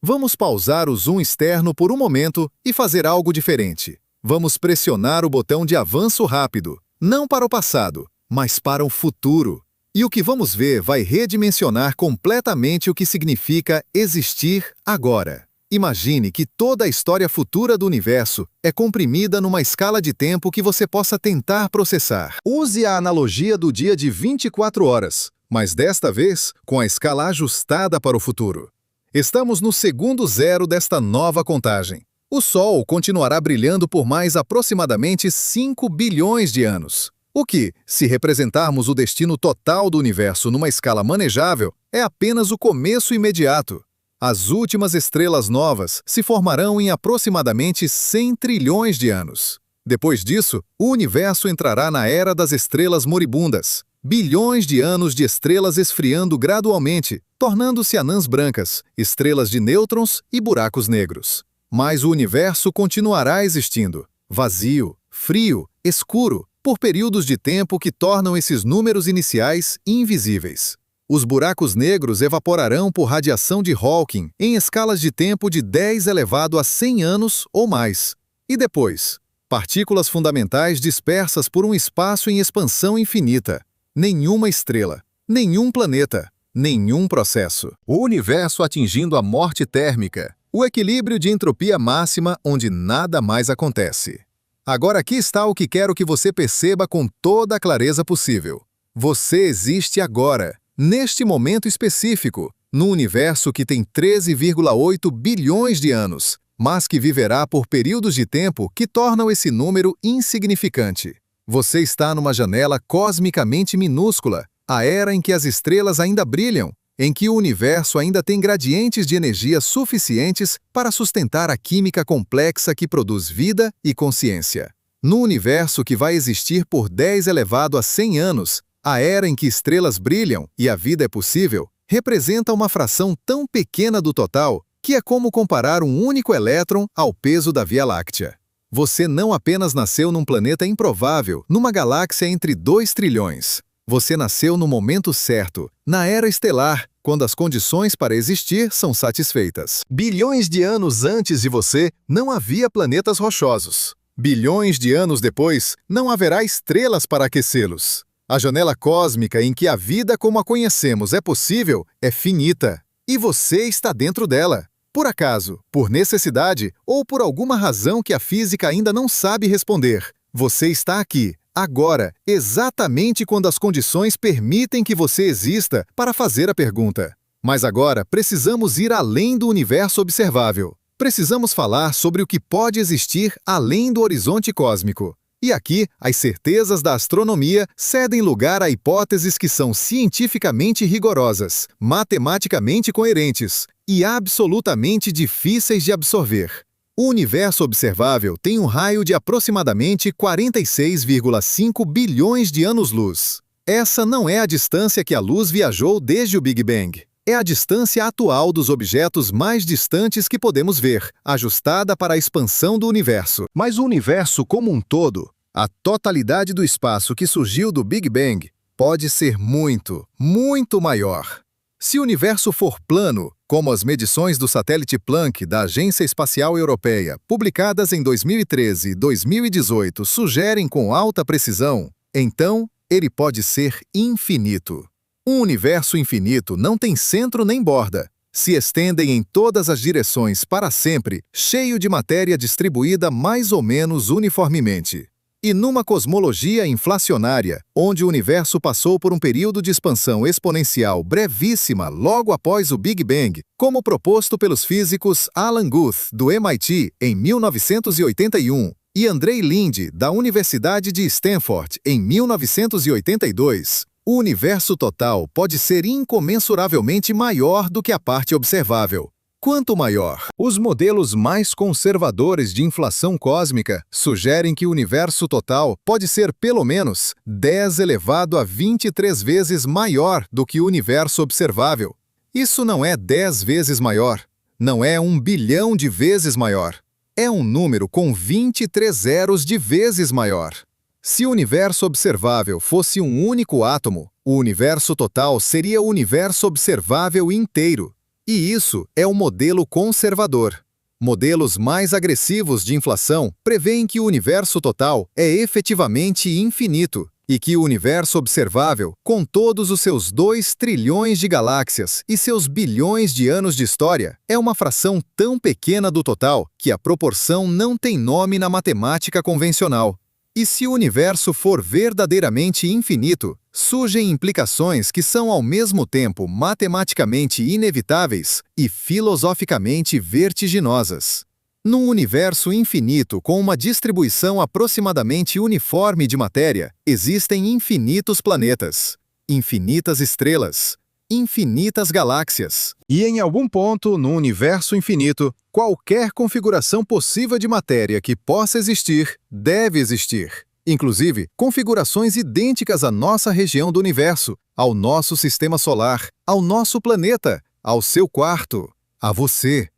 Vamos pausar o zoom externo por um momento e fazer algo diferente. Vamos pressionar o botão de avanço rápido, não para o passado, mas para o futuro. E o que vamos ver vai redimensionar completamente o que significa existir agora. Imagine que toda a história futura do universo é comprimida numa escala de tempo que você possa tentar processar. Use a analogia do dia de 24 horas, mas desta vez com a escala ajustada para o futuro. Estamos no segundo zero desta nova contagem. O Sol continuará brilhando por mais aproximadamente 5 bilhões de anos. O que, se representarmos o destino total do universo numa escala manejável, é apenas o começo imediato. As últimas estrelas novas se formarão em aproximadamente 100 trilhões de anos. Depois disso, o universo entrará na era das estrelas moribundas. Bilhões de anos de estrelas esfriando gradualmente, tornando-se anãs brancas, estrelas de nêutrons e buracos negros. Mas o universo continuará existindo, vazio, frio, escuro, por períodos de tempo que tornam esses números iniciais invisíveis. Os buracos negros evaporarão por radiação de Hawking em escalas de tempo de 10 elevado a 100 anos ou mais. E depois, partículas fundamentais dispersas por um espaço em expansão infinita. Nenhuma estrela, nenhum planeta, nenhum processo. O universo atingindo a morte térmica, o equilíbrio de entropia máxima onde nada mais acontece. Agora aqui está o que quero que você perceba com toda a clareza possível. Você existe agora, neste momento específico, no universo que tem 13,8 bilhões de anos, mas que viverá por períodos de tempo que tornam esse número insignificante. Você está numa janela cosmicamente minúscula, a era em que as estrelas ainda brilham, em que o universo ainda tem gradientes de energia suficientes para sustentar a química complexa que produz vida e consciência. No universo que vai existir por 10 elevado a 100 anos, a era em que estrelas brilham e a vida é possível, representa uma fração tão pequena do total que é como comparar um único elétron ao peso da Via Láctea. Você não apenas nasceu num planeta improvável, numa galáxia entre 2 trilhões. Você nasceu no momento certo, na era estelar, quando as condições para existir são satisfeitas. Bilhões de anos antes de você, não havia planetas rochosos. Bilhões de anos depois, não haverá estrelas para aquecê-los. A janela cósmica em que a vida como a conhecemos é possível é finita. E você está dentro dela. Por acaso, por necessidade ou por alguma razão que a física ainda não sabe responder, você está aqui, agora, exatamente quando as condições permitem que você exista para fazer a pergunta. Mas agora precisamos ir além do universo observável. Precisamos falar sobre o que pode existir além do horizonte cósmico. E aqui, as certezas da astronomia cedem lugar a hipóteses que são cientificamente rigorosas, matematicamente coerentes e absolutamente difíceis de absorver. O universo observável tem um raio de aproximadamente 46,5 bilhões de anos-luz. Essa não é a distância que a luz viajou desde o Big Bang. É a distância atual dos objetos mais distantes que podemos ver, ajustada para a expansão do universo. Mas o universo como um todo, a totalidade do espaço que surgiu do Big Bang, pode ser muito, muito maior. Se o universo for plano, como as medições do satélite Planck da Agência Espacial Europeia, publicadas em 2013 e 2018, sugerem com alta precisão, então ele pode ser infinito. Um universo infinito não tem centro nem borda. Se estendem em todas as direções para sempre, cheio de matéria distribuída mais ou menos uniformemente. E numa cosmologia inflacionária, onde o universo passou por um período de expansão exponencial brevíssima logo após o Big Bang, como proposto pelos físicos Alan Guth, do MIT, em 1981, e Andrei Linde, da Universidade de Stanford, em 1982, o universo total pode ser incomensuravelmente maior do que a parte observável. Quanto maior? Os modelos mais conservadores de inflação cósmica sugerem que o universo total pode ser pelo menos 10 elevado a 23 vezes maior do que o universo observável. Isso não é 10 vezes maior, não é 1 bilhão de vezes maior. É um número com 23 zeros de vezes maior. Se o universo observável fosse um único átomo, o universo total seria o universo observável inteiro. E isso é um modelo conservador. Modelos mais agressivos de inflação prevêem que o universo total é efetivamente infinito e que o universo observável, com todos os seus 2 trilhões de galáxias e seus bilhões de anos de história, é uma fração tão pequena do total que a proporção não tem nome na matemática convencional. E se o universo for verdadeiramente infinito, surgem implicações que são ao mesmo tempo matematicamente inevitáveis e filosoficamente vertiginosas. Num universo infinito com uma distribuição aproximadamente uniforme de matéria, existem infinitos planetas, infinitas estrelas, infinitas galáxias. E em algum ponto, no universo infinito, qualquer configuração possível de matéria que possa existir, deve existir. Inclusive, configurações idênticas à nossa região do universo, ao nosso sistema solar, ao nosso planeta, ao seu quarto, a você.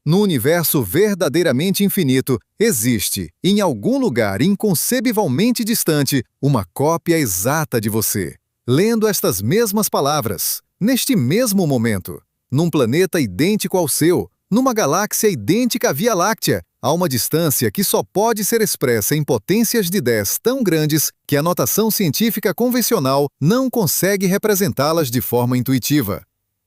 No universo verdadeiramente infinito, existe, em algum lugar inconcebivelmente distante, uma cópia exata de você. Lendo estas mesmas palavras, neste mesmo momento, num planeta idêntico ao seu, numa galáxia idêntica à Via Láctea, a uma distância que só pode ser expressa em potências de 10 tão grandes que a notação científica convencional não consegue representá-las de forma intuitiva.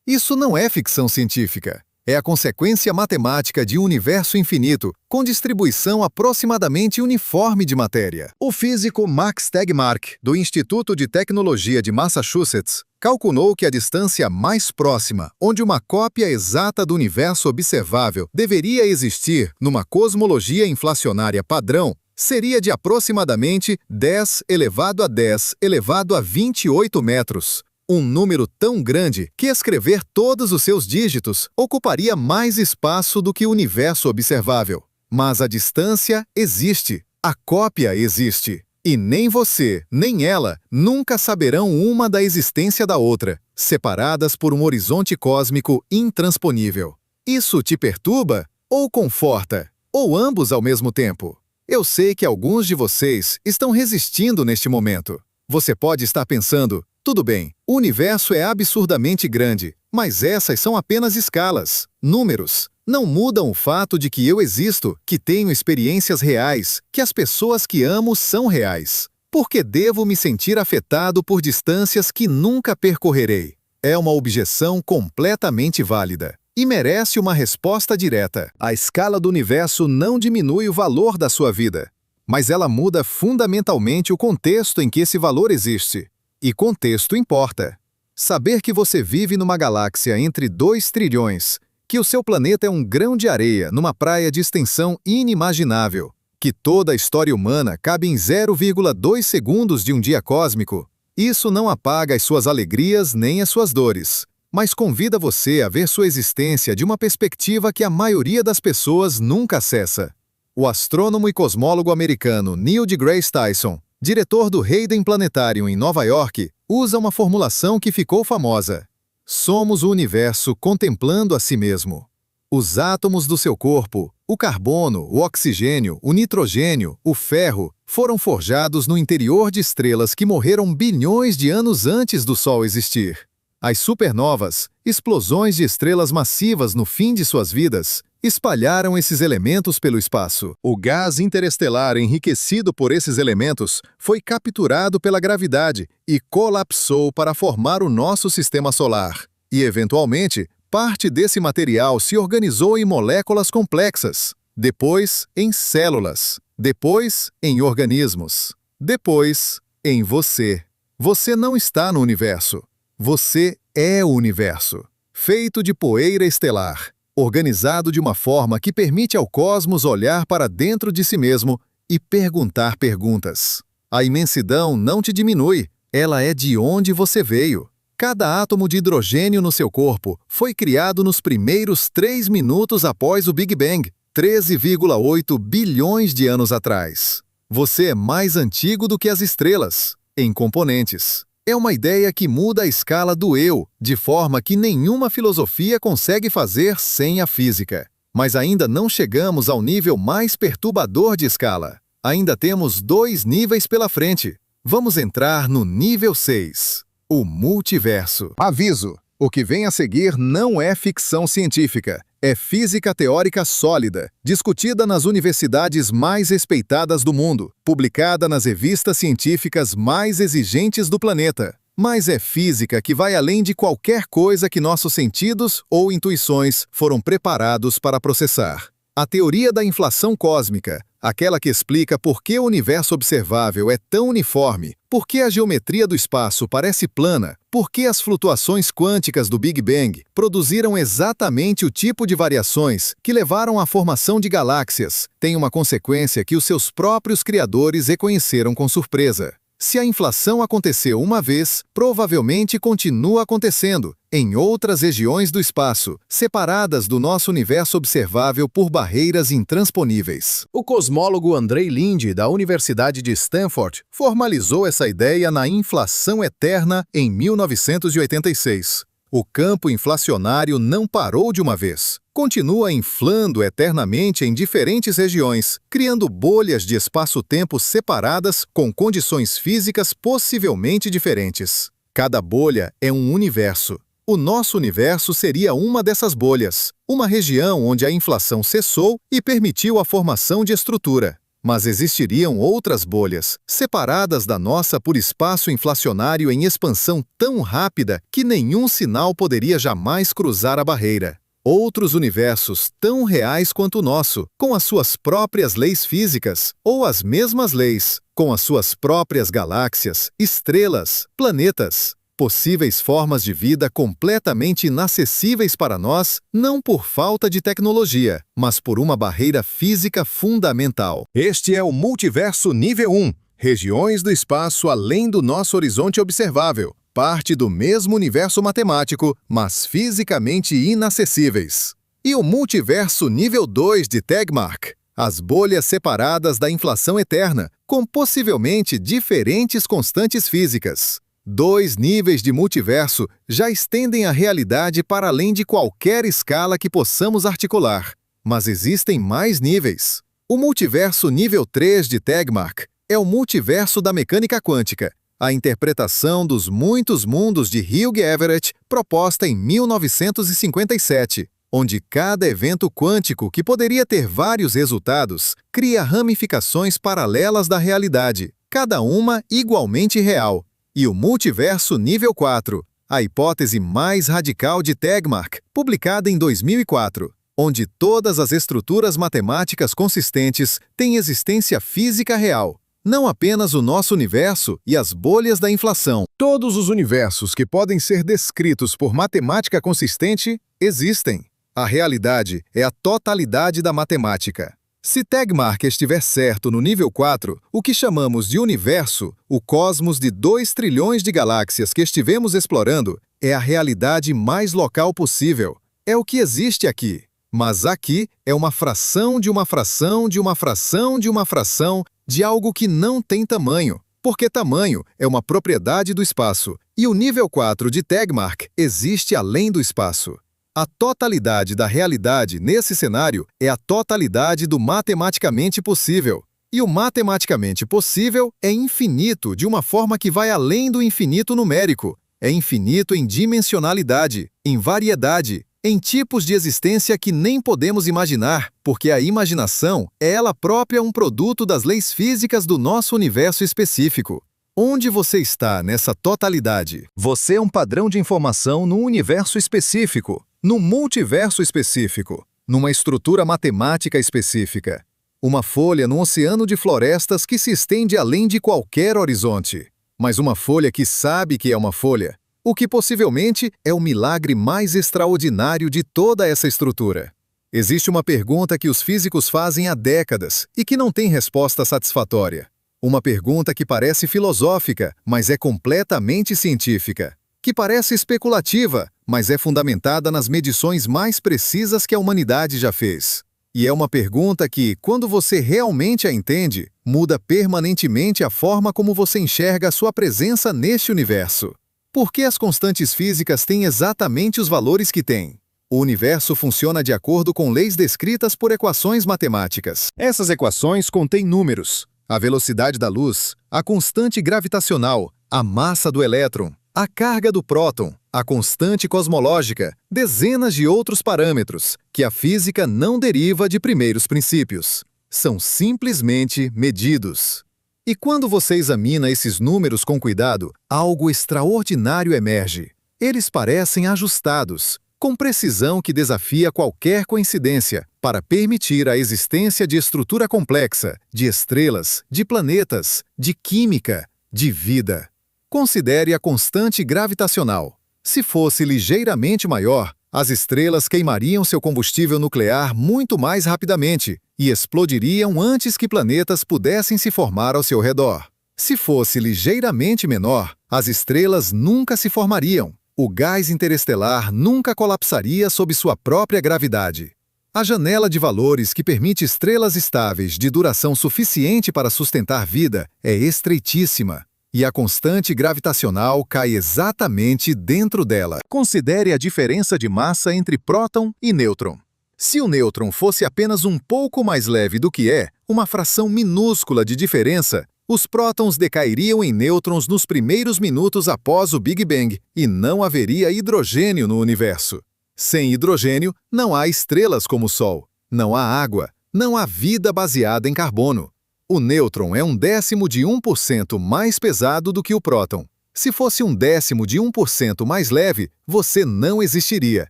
Isso não é ficção científica. É a consequência matemática de um universo infinito, com distribuição aproximadamente uniforme de matéria. O físico Max Tegmark, do Instituto de Tecnologia de Massachusetts, calculou que a distância mais próxima, onde uma cópia exata do universo observável deveria existir numa cosmologia inflacionária padrão, seria de aproximadamente 10 elevado a 10 elevado a 28 metros. Um número tão grande que escrever todos os seus dígitos ocuparia mais espaço do que o universo observável. Mas a distância existe, a cópia existe. E nem você, nem ela, nunca saberão uma da existência da outra, separadas por um horizonte cósmico intransponível. Isso te perturba ou conforta? Ou ambos ao mesmo tempo? Eu sei que alguns de vocês estão resistindo neste momento. Você pode estar pensando, tudo bem, o universo é absurdamente grande, mas essas são apenas escalas, números. Não mudam o fato de que eu existo, que tenho experiências reais, que as pessoas que amo são reais. Por que devo me sentir afetado por distâncias que nunca percorrerei? É uma objeção completamente válida e merece uma resposta direta. A escala do universo não diminui o valor da sua vida, mas ela muda fundamentalmente o contexto em que esse valor existe. E contexto importa. Saber que você vive numa galáxia entre 2 trilhões, que o seu planeta é um grão de areia numa praia de extensão inimaginável, Que toda a história humana cabe em 0,2 segundos de um dia cósmico? Isso não apaga as suas alegrias nem as suas dores, mas convida você a ver sua existência de uma perspectiva que a maioria das pessoas nunca acessa. O astrônomo e cosmólogo americano Neil deGrasse Tyson, diretor do Hayden Planetarium em Nova York, usa uma formulação que ficou famosa. Somos o universo contemplando a si mesmo. Os átomos do seu corpo, o carbono, o oxigênio, o nitrogênio, o ferro, foram forjados no interior de estrelas que morreram bilhões de anos antes do Sol existir. As supernovas, explosões de estrelas massivas no fim de suas vidas, espalharam esses elementos pelo espaço. O gás interestelar enriquecido por esses elementos foi capturado pela gravidade e colapsou para formar o nosso sistema solar. E, eventualmente, parte desse material se organizou em moléculas complexas, depois em células, depois em organismos, depois em você. Você não está no universo. Você é o universo, feito de poeira estelar, organizado de uma forma que permite ao cosmos olhar para dentro de si mesmo e perguntar perguntas. A imensidão não te diminui, ela é de onde você veio. Cada átomo de hidrogênio no seu corpo foi criado nos primeiros 3 minutos após o Big Bang, 13,8 bilhões de anos atrás. Você é mais antigo do que as estrelas, em componentes. É uma ideia que muda a escala do eu, de forma que nenhuma filosofia consegue fazer sem a física. Mas ainda não chegamos ao nível mais perturbador de escala. Ainda temos 2 níveis pela frente. Vamos entrar no nível 6. O multiverso. Aviso: o que vem a seguir não é ficção científica, é física teórica sólida, discutida nas universidades mais respeitadas do mundo, publicada nas revistas científicas mais exigentes do planeta. Mas é física que vai além de qualquer coisa que nossos sentidos ou intuições foram preparados para processar. A teoria da inflação cósmica, aquela que explica por que o universo observável é tão uniforme, por que a geometria do espaço parece plana, por que as flutuações quânticas do Big Bang produziram exatamente o tipo de variações que levaram à formação de galáxias, tem uma consequência que os seus próprios criadores reconheceram com surpresa. Se a inflação aconteceu uma vez, provavelmente continua acontecendo em outras regiões do espaço, separadas do nosso universo observável por barreiras intransponíveis. O cosmólogo Andrei Linde, da Universidade de Stanford, formalizou essa ideia na inflação eterna em 1986. O campo inflacionário não parou de uma vez. Continua inflando eternamente em diferentes regiões, criando bolhas de espaço-tempo separadas com condições físicas possivelmente diferentes. Cada bolha é um universo. O nosso universo seria uma dessas bolhas, uma região onde a inflação cessou e permitiu a formação de estrutura. Mas existiriam outras bolhas, separadas da nossa por espaço inflacionário em expansão tão rápida que nenhum sinal poderia jamais cruzar a barreira. Outros universos tão reais quanto o nosso, com as suas próprias leis físicas, ou as mesmas leis, com as suas próprias galáxias, estrelas, planetas. Possíveis formas de vida completamente inacessíveis para nós, não por falta de tecnologia, mas por uma barreira física fundamental. Este é o multiverso nível 1, regiões do espaço além do nosso horizonte observável, parte do mesmo universo matemático, mas fisicamente inacessíveis. E o multiverso nível 2 de Tegmark, as bolhas separadas da inflação eterna, com possivelmente diferentes constantes físicas. 2 níveis de multiverso já estendem a realidade para além de qualquer escala que possamos articular. Mas existem mais níveis. O multiverso nível 3 de Tegmark é o multiverso da mecânica quântica, a interpretação dos muitos mundos de Hugh Everett proposta em 1957, onde cada evento quântico que poderia ter vários resultados cria ramificações paralelas da realidade, cada uma igualmente real. E o multiverso nível 4, a hipótese mais radical de Tegmark, publicada em 2004, onde todas as estruturas matemáticas consistentes têm existência física real, não apenas o nosso universo e as bolhas da inflação. Todos os universos que podem ser descritos por matemática consistente existem. A realidade é a totalidade da matemática. Se Tegmark estiver certo no nível 4, o que chamamos de universo, o cosmos de 2 trilhões de galáxias que estivemos explorando, é a realidade mais local possível. É o que existe aqui. Mas aqui é uma fração de uma fração de uma fração de uma fração de algo que não tem tamanho, porque tamanho é uma propriedade do espaço, e o nível 4 de Tegmark existe além do espaço. A totalidade da realidade nesse cenário é a totalidade do matematicamente possível. E o matematicamente possível é infinito de uma forma que vai além do infinito numérico. É infinito em dimensionalidade, em variedade, em tipos de existência que nem podemos imaginar, porque a imaginação é ela própria um produto das leis físicas do nosso universo específico. Onde você está nessa totalidade? Você é um padrão de informação num universo específico, num multiverso específico, numa estrutura matemática específica. Uma folha num oceano de florestas que se estende além de qualquer horizonte. Mas uma folha que sabe que é uma folha. O que possivelmente é o milagre mais extraordinário de toda essa estrutura. Existe uma pergunta que os físicos fazem há décadas e que não tem resposta satisfatória. Uma pergunta que parece filosófica, mas é completamente científica. Que parece especulativa, mas é fundamentada nas medições mais precisas que a humanidade já fez. E é uma pergunta que, quando você realmente a entende, muda permanentemente a forma como você enxerga a sua presença neste universo. Por que as constantes físicas têm exatamente os valores que têm? O universo funciona de acordo com leis descritas por equações matemáticas. Essas equações contêm números: a velocidade da luz, a constante gravitacional, a massa do elétron, a carga do próton, a constante cosmológica, dezenas de outros parâmetros, que a física não deriva de primeiros princípios. São simplesmente medidos. E quando você examina esses números com cuidado, algo extraordinário emerge. Eles parecem ajustados, com precisão que desafia qualquer coincidência, para permitir a existência de estrutura complexa, de estrelas, de planetas, de química, de vida. Considere a constante gravitacional. Se fosse ligeiramente maior, as estrelas queimariam seu combustível nuclear muito mais rapidamente e explodiriam antes que planetas pudessem se formar ao seu redor. Se fosse ligeiramente menor, as estrelas nunca se formariam. O gás interestelar nunca colapsaria sob sua própria gravidade. A janela de valores que permite estrelas estáveis de duração suficiente para sustentar vida é estreitíssima. E a constante gravitacional cai exatamente dentro dela. Considere a diferença de massa entre próton e nêutron. Se o nêutron fosse apenas um pouco mais leve do que é, uma fração minúscula de diferença, os prótons decairiam em nêutrons nos primeiros minutos após o Big Bang e não haveria hidrogênio no universo. Sem hidrogênio, não há estrelas como o Sol, não há água, não há vida baseada em carbono. O nêutron é 1/10 de 1% mais pesado do que o próton. Se fosse 1/10 de 1% mais leve, você não existiria.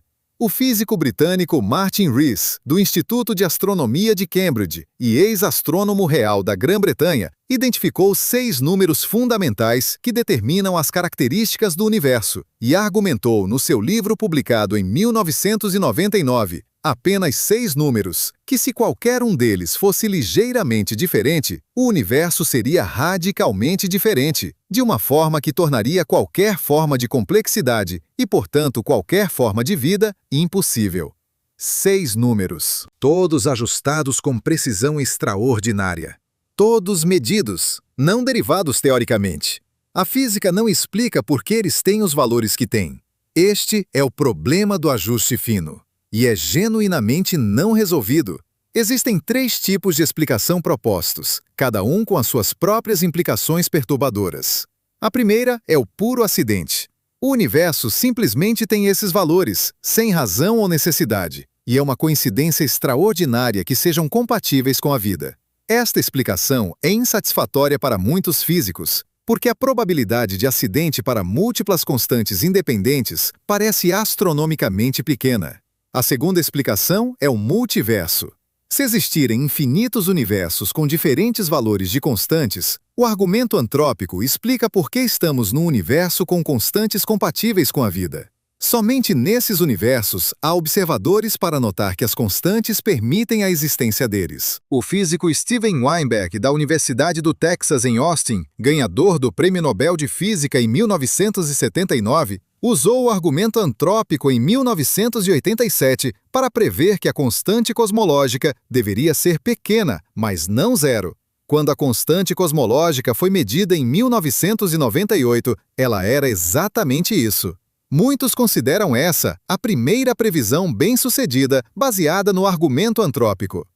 O físico britânico Martin Rees, do Instituto de Astronomia de Cambridge e ex-astrônomo real da Grã-Bretanha, identificou 6 números fundamentais que determinam as características do universo e argumentou no seu livro publicado em 1999, apenas 6 números, que se qualquer um deles fosse ligeiramente diferente, o universo seria radicalmente diferente, de uma forma que tornaria qualquer forma de complexidade e, portanto, qualquer forma de vida impossível. 6 números, todos ajustados com precisão extraordinária. Todos medidos, não derivados teoricamente. A física não explica por que eles têm os valores que têm. Este é o problema do ajuste fino. E é genuinamente não resolvido. Existem 3 tipos de explicação propostos, cada um com as suas próprias implicações perturbadoras. A primeira é o puro acidente. O universo simplesmente tem esses valores, sem razão ou necessidade, e é uma coincidência extraordinária que sejam compatíveis com a vida. Esta explicação é insatisfatória para muitos físicos, porque a probabilidade de acidente para múltiplas constantes independentes parece astronomicamente pequena. A segunda explicação é o multiverso. Se existirem infinitos universos com diferentes valores de constantes, o argumento antrópico explica por que estamos num universo com constantes compatíveis com a vida. Somente nesses universos há observadores para notar que as constantes permitem a existência deles. O físico Steven Weinberg, da Universidade do Texas em Austin, ganhador do Prêmio Nobel de Física em 1979, usou o argumento antrópico em 1987 para prever que a constante cosmológica deveria ser pequena, mas não zero. Quando a constante cosmológica foi medida em 1998, ela era exatamente isso. Muitos consideram essa a primeira previsão bem-sucedida baseada no argumento antrópico.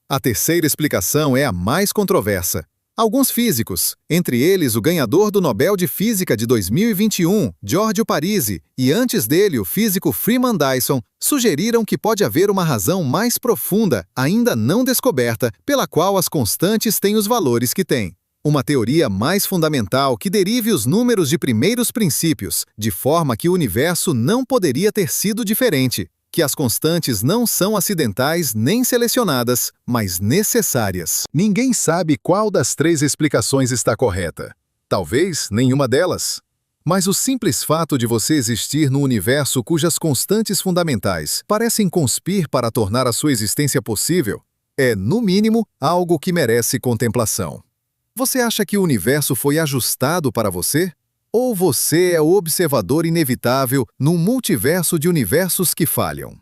A terceira explicação é a mais controversa. Alguns físicos, entre eles o ganhador do Nobel de Física de 2021, Giorgio Parisi, e antes dele o físico Freeman Dyson, sugeriram que pode haver uma razão mais profunda, ainda não descoberta, pela qual as constantes têm os valores que têm. Uma teoria mais fundamental que derive os números de primeiros princípios, de forma que o universo não poderia ter sido diferente, que as constantes não são acidentais nem selecionadas, mas necessárias. Ninguém sabe qual das três explicações está correta. Talvez nenhuma delas. Mas o simples fato de você existir no universo cujas constantes fundamentais parecem conspir para tornar a sua existência possível é, no mínimo, algo que merece contemplação. Você acha que o universo foi ajustado para você? Ou você é o observador inevitável num multiverso de universos que falham?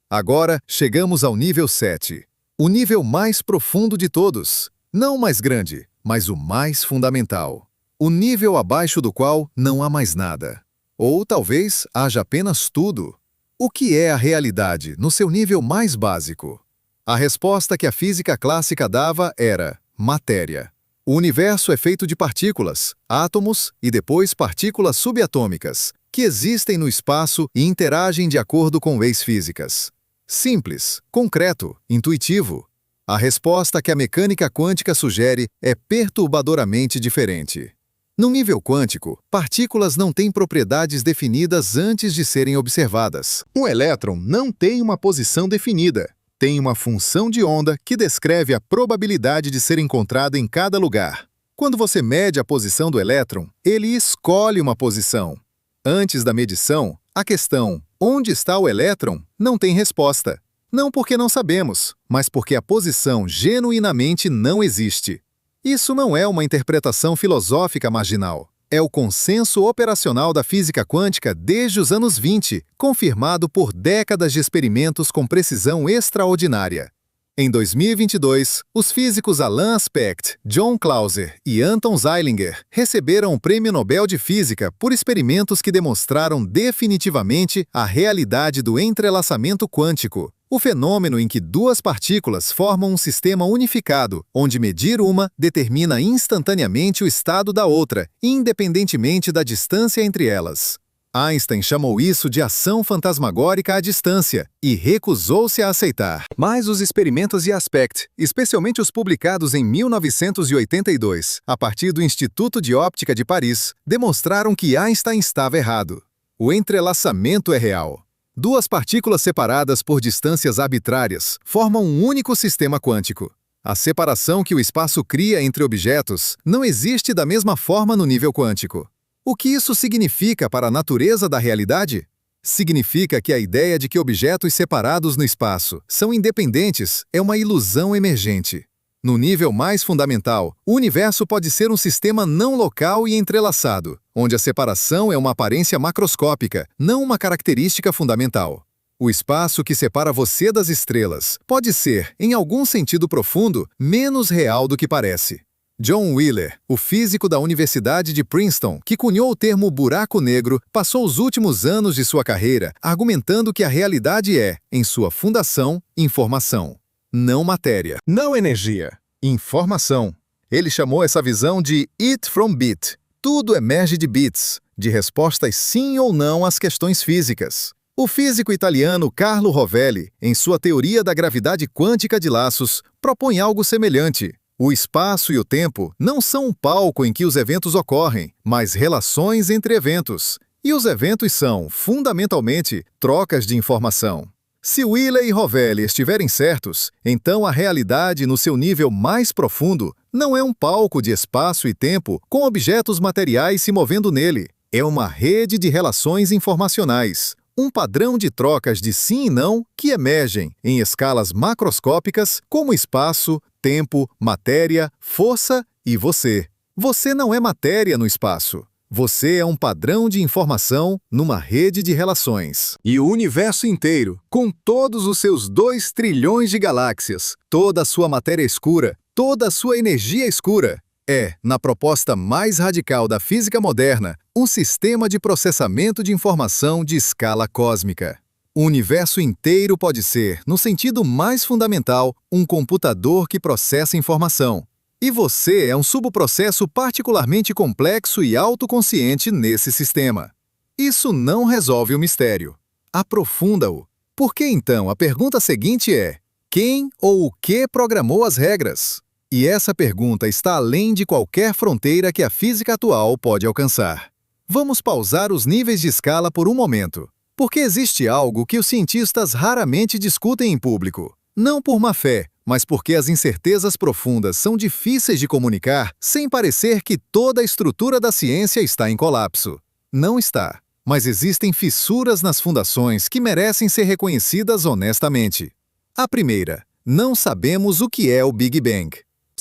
Agora, chegamos ao nível 7. O nível mais profundo de todos. Não o mais grande, mas o mais fundamental. O nível abaixo do qual não há mais nada. Ou talvez haja apenas tudo. O que é a realidade no seu nível mais básico? A resposta que a física clássica dava era matéria. O universo é feito de partículas, átomos e depois partículas subatômicas, que existem no espaço e interagem de acordo com leis físicas. Simples, concreto, intuitivo. A resposta que a mecânica quântica sugere é perturbadoramente diferente. No nível quântico, partículas não têm propriedades definidas antes de serem observadas. Um elétron não tem uma posição definida. Tem uma função de onda que descreve a probabilidade de ser encontrado em cada lugar. Quando você mede a posição do elétron, ele escolhe uma posição. Antes da medição, a questão "onde está o elétron?" não tem resposta. Não porque não sabemos, mas porque a posição genuinamente não existe. Isso não é uma interpretação filosófica marginal. É o consenso operacional da física quântica desde os anos 20, confirmado por décadas de experimentos com precisão extraordinária. Em 2022, os físicos Alain Aspect, John Clauser e Anton Zeilinger receberam o Prêmio Nobel de Física por experimentos que demonstraram definitivamente a realidade do entrelaçamento quântico, o fenômeno em que duas partículas formam um sistema unificado, onde medir uma determina instantaneamente o estado da outra, independentemente da distância entre elas. Einstein chamou isso de ação fantasmagórica à distância e recusou-se a aceitar. Mas os experimentos de Aspect, especialmente os publicados em 1982, a partir do Instituto de Óptica de Paris, demonstraram que Einstein estava errado. O entrelaçamento é real. Duas partículas separadas por distâncias arbitrárias formam um único sistema quântico. A separação que o espaço cria entre objetos não existe da mesma forma no nível quântico. O que isso significa para a natureza da realidade? Significa que a ideia de que objetos separados no espaço são independentes é uma ilusão emergente. No nível mais fundamental, o universo pode ser um sistema não local e entrelaçado, onde a separação é uma aparência macroscópica, não uma característica fundamental. O espaço que separa você das estrelas pode ser, em algum sentido profundo, menos real do que parece. John Wheeler, o físico da Universidade de Princeton, que cunhou o termo buraco negro, passou os últimos anos de sua carreira argumentando que a realidade é, em sua fundação, informação. Não matéria, não energia, informação. Ele chamou essa visão de "it from bit". Tudo emerge de bits, de respostas sim ou não às questões físicas. O físico italiano Carlo Rovelli, em sua teoria da gravidade quântica de laços, propõe algo semelhante. O espaço e o tempo não são um palco em que os eventos ocorrem, mas relações entre eventos. E os eventos são, fundamentalmente, trocas de informação. Se Wheeler e Rovelli estiverem certos, então a realidade no seu nível mais profundo não é um palco de espaço e tempo com objetos materiais se movendo nele. É uma rede de relações informacionais, um padrão de trocas de sim e não que emergem em escalas macroscópicas como espaço, tempo, matéria, força e você. Você não é matéria no espaço. Você é um padrão de informação numa rede de relações. E o universo inteiro, com todos os seus 2 trilhões de galáxias, toda a sua matéria escura, toda a sua energia escura, é, na proposta mais radical da física moderna, um sistema de processamento de informação de escala cósmica. O universo inteiro pode ser, no sentido mais fundamental, um computador que processa informação. E você é um subprocesso particularmente complexo e autoconsciente nesse sistema. Isso não resolve o mistério. Aprofunda-o. Por que então a pergunta seguinte é: quem ou o que programou as regras? E essa pergunta está além de qualquer fronteira que a física atual pode alcançar. Vamos pausar os níveis de escala por um momento, porque existe algo que os cientistas raramente discutem em público. Não por má fé, mas porque as incertezas profundas são difíceis de comunicar sem parecer que toda a estrutura da ciência está em colapso. Não está, mas existem fissuras nas fundações que merecem ser reconhecidas honestamente. A primeira, não sabemos o que é o Big Bang.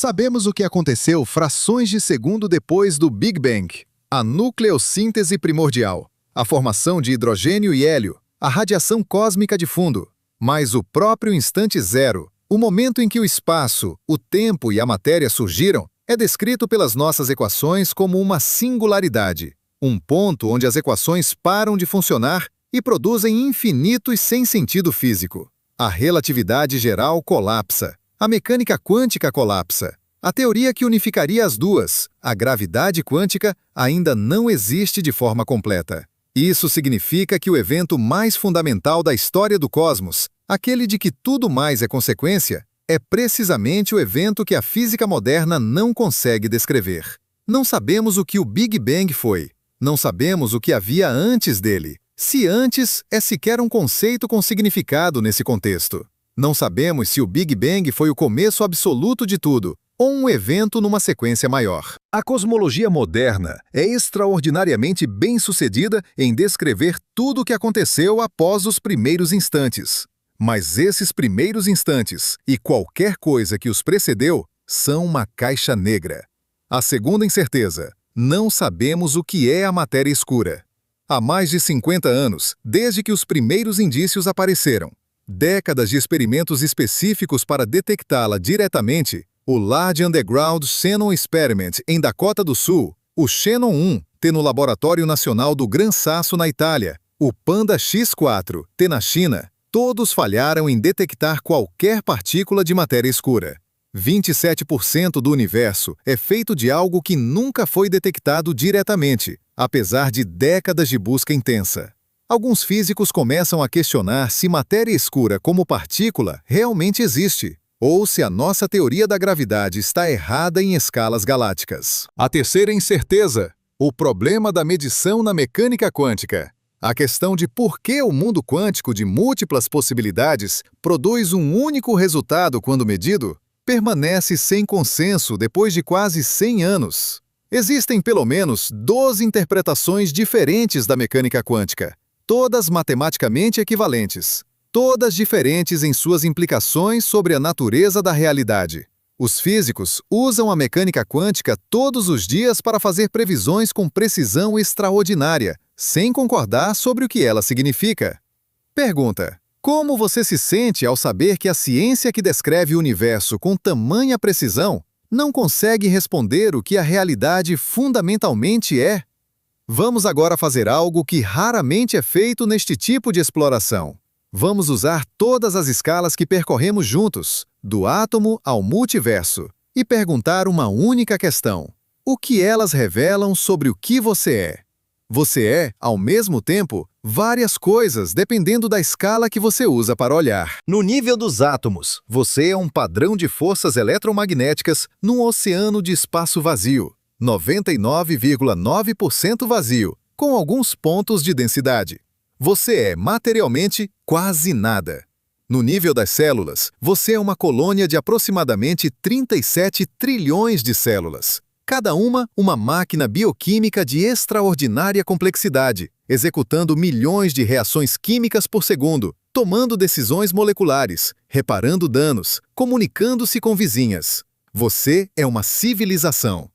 Sabemos o que aconteceu frações de segundo depois do Big Bang, a nucleossíntese primordial, a formação de hidrogênio e hélio, a radiação cósmica de fundo, mas o próprio instante zero, o momento em que o espaço, o tempo e a matéria surgiram, é descrito pelas nossas equações como uma singularidade, um ponto onde as equações param de funcionar e produzem infinitos sem sentido físico. A relatividade geral colapsa. A mecânica quântica colapsa. A teoria que unificaria as duas, a gravidade quântica, ainda não existe de forma completa. Isso significa que o evento mais fundamental da história do cosmos, aquele de que tudo mais é consequência, é precisamente o evento que a física moderna não consegue descrever. Não sabemos o que o Big Bang foi. Não sabemos o que havia antes dele. Se antes é sequer um conceito com significado nesse contexto. Não sabemos se o Big Bang foi o começo absoluto de tudo, ou um evento numa sequência maior. A cosmologia moderna é extraordinariamente bem-sucedida em descrever tudo o que aconteceu após os primeiros instantes. Mas esses primeiros instantes, e qualquer coisa que os precedeu, são uma caixa negra. A segunda incerteza: não sabemos o que é a matéria escura. Há mais de 50 anos, desde que os primeiros indícios apareceram, décadas de experimentos específicos para detectá-la diretamente, o Large Underground Xenon Experiment em Dakota do Sul, o Xenon 1, no Laboratório Nacional do Gran Sasso na Itália, o Panda X4, na China, todos falharam em detectar qualquer partícula de matéria escura. 27% do universo é feito de algo que nunca foi detectado diretamente, apesar de décadas de busca intensa. Alguns físicos começam a questionar se matéria escura como partícula realmente existe, ou se a nossa teoria da gravidade está errada em escalas galácticas. A terceira incerteza: o problema da medição na mecânica quântica. A questão de por que o mundo quântico de múltiplas possibilidades produz um único resultado quando medido, permanece sem consenso depois de quase 100 anos. Existem pelo menos 12 interpretações diferentes da mecânica quântica, todas matematicamente equivalentes, todas diferentes em suas implicações sobre a natureza da realidade. Os físicos usam a mecânica quântica todos os dias para fazer previsões com precisão extraordinária, sem concordar sobre o que ela significa. Pergunta: como você se sente ao saber que a ciência que descreve o universo com tamanha precisão não consegue responder o que a realidade fundamentalmente é? Vamos agora fazer algo que raramente é feito neste tipo de exploração. Vamos usar todas as escalas que percorremos juntos, do átomo ao multiverso, e perguntar uma única questão: o que elas revelam sobre o que você é? Você é, ao mesmo tempo, várias coisas dependendo da escala que você usa para olhar. No nível dos átomos, você é um padrão de forças eletromagnéticas num oceano de espaço vazio, 99,9% vazio, com alguns pontos de densidade. Você é, materialmente, quase nada. No nível das células, você é uma colônia de aproximadamente 37 trilhões de células. cada uma máquina bioquímica de extraordinária complexidade, executando milhões de reações químicas por segundo, tomando decisões moleculares, reparando danos, comunicando-se com vizinhas. Você é uma civilização.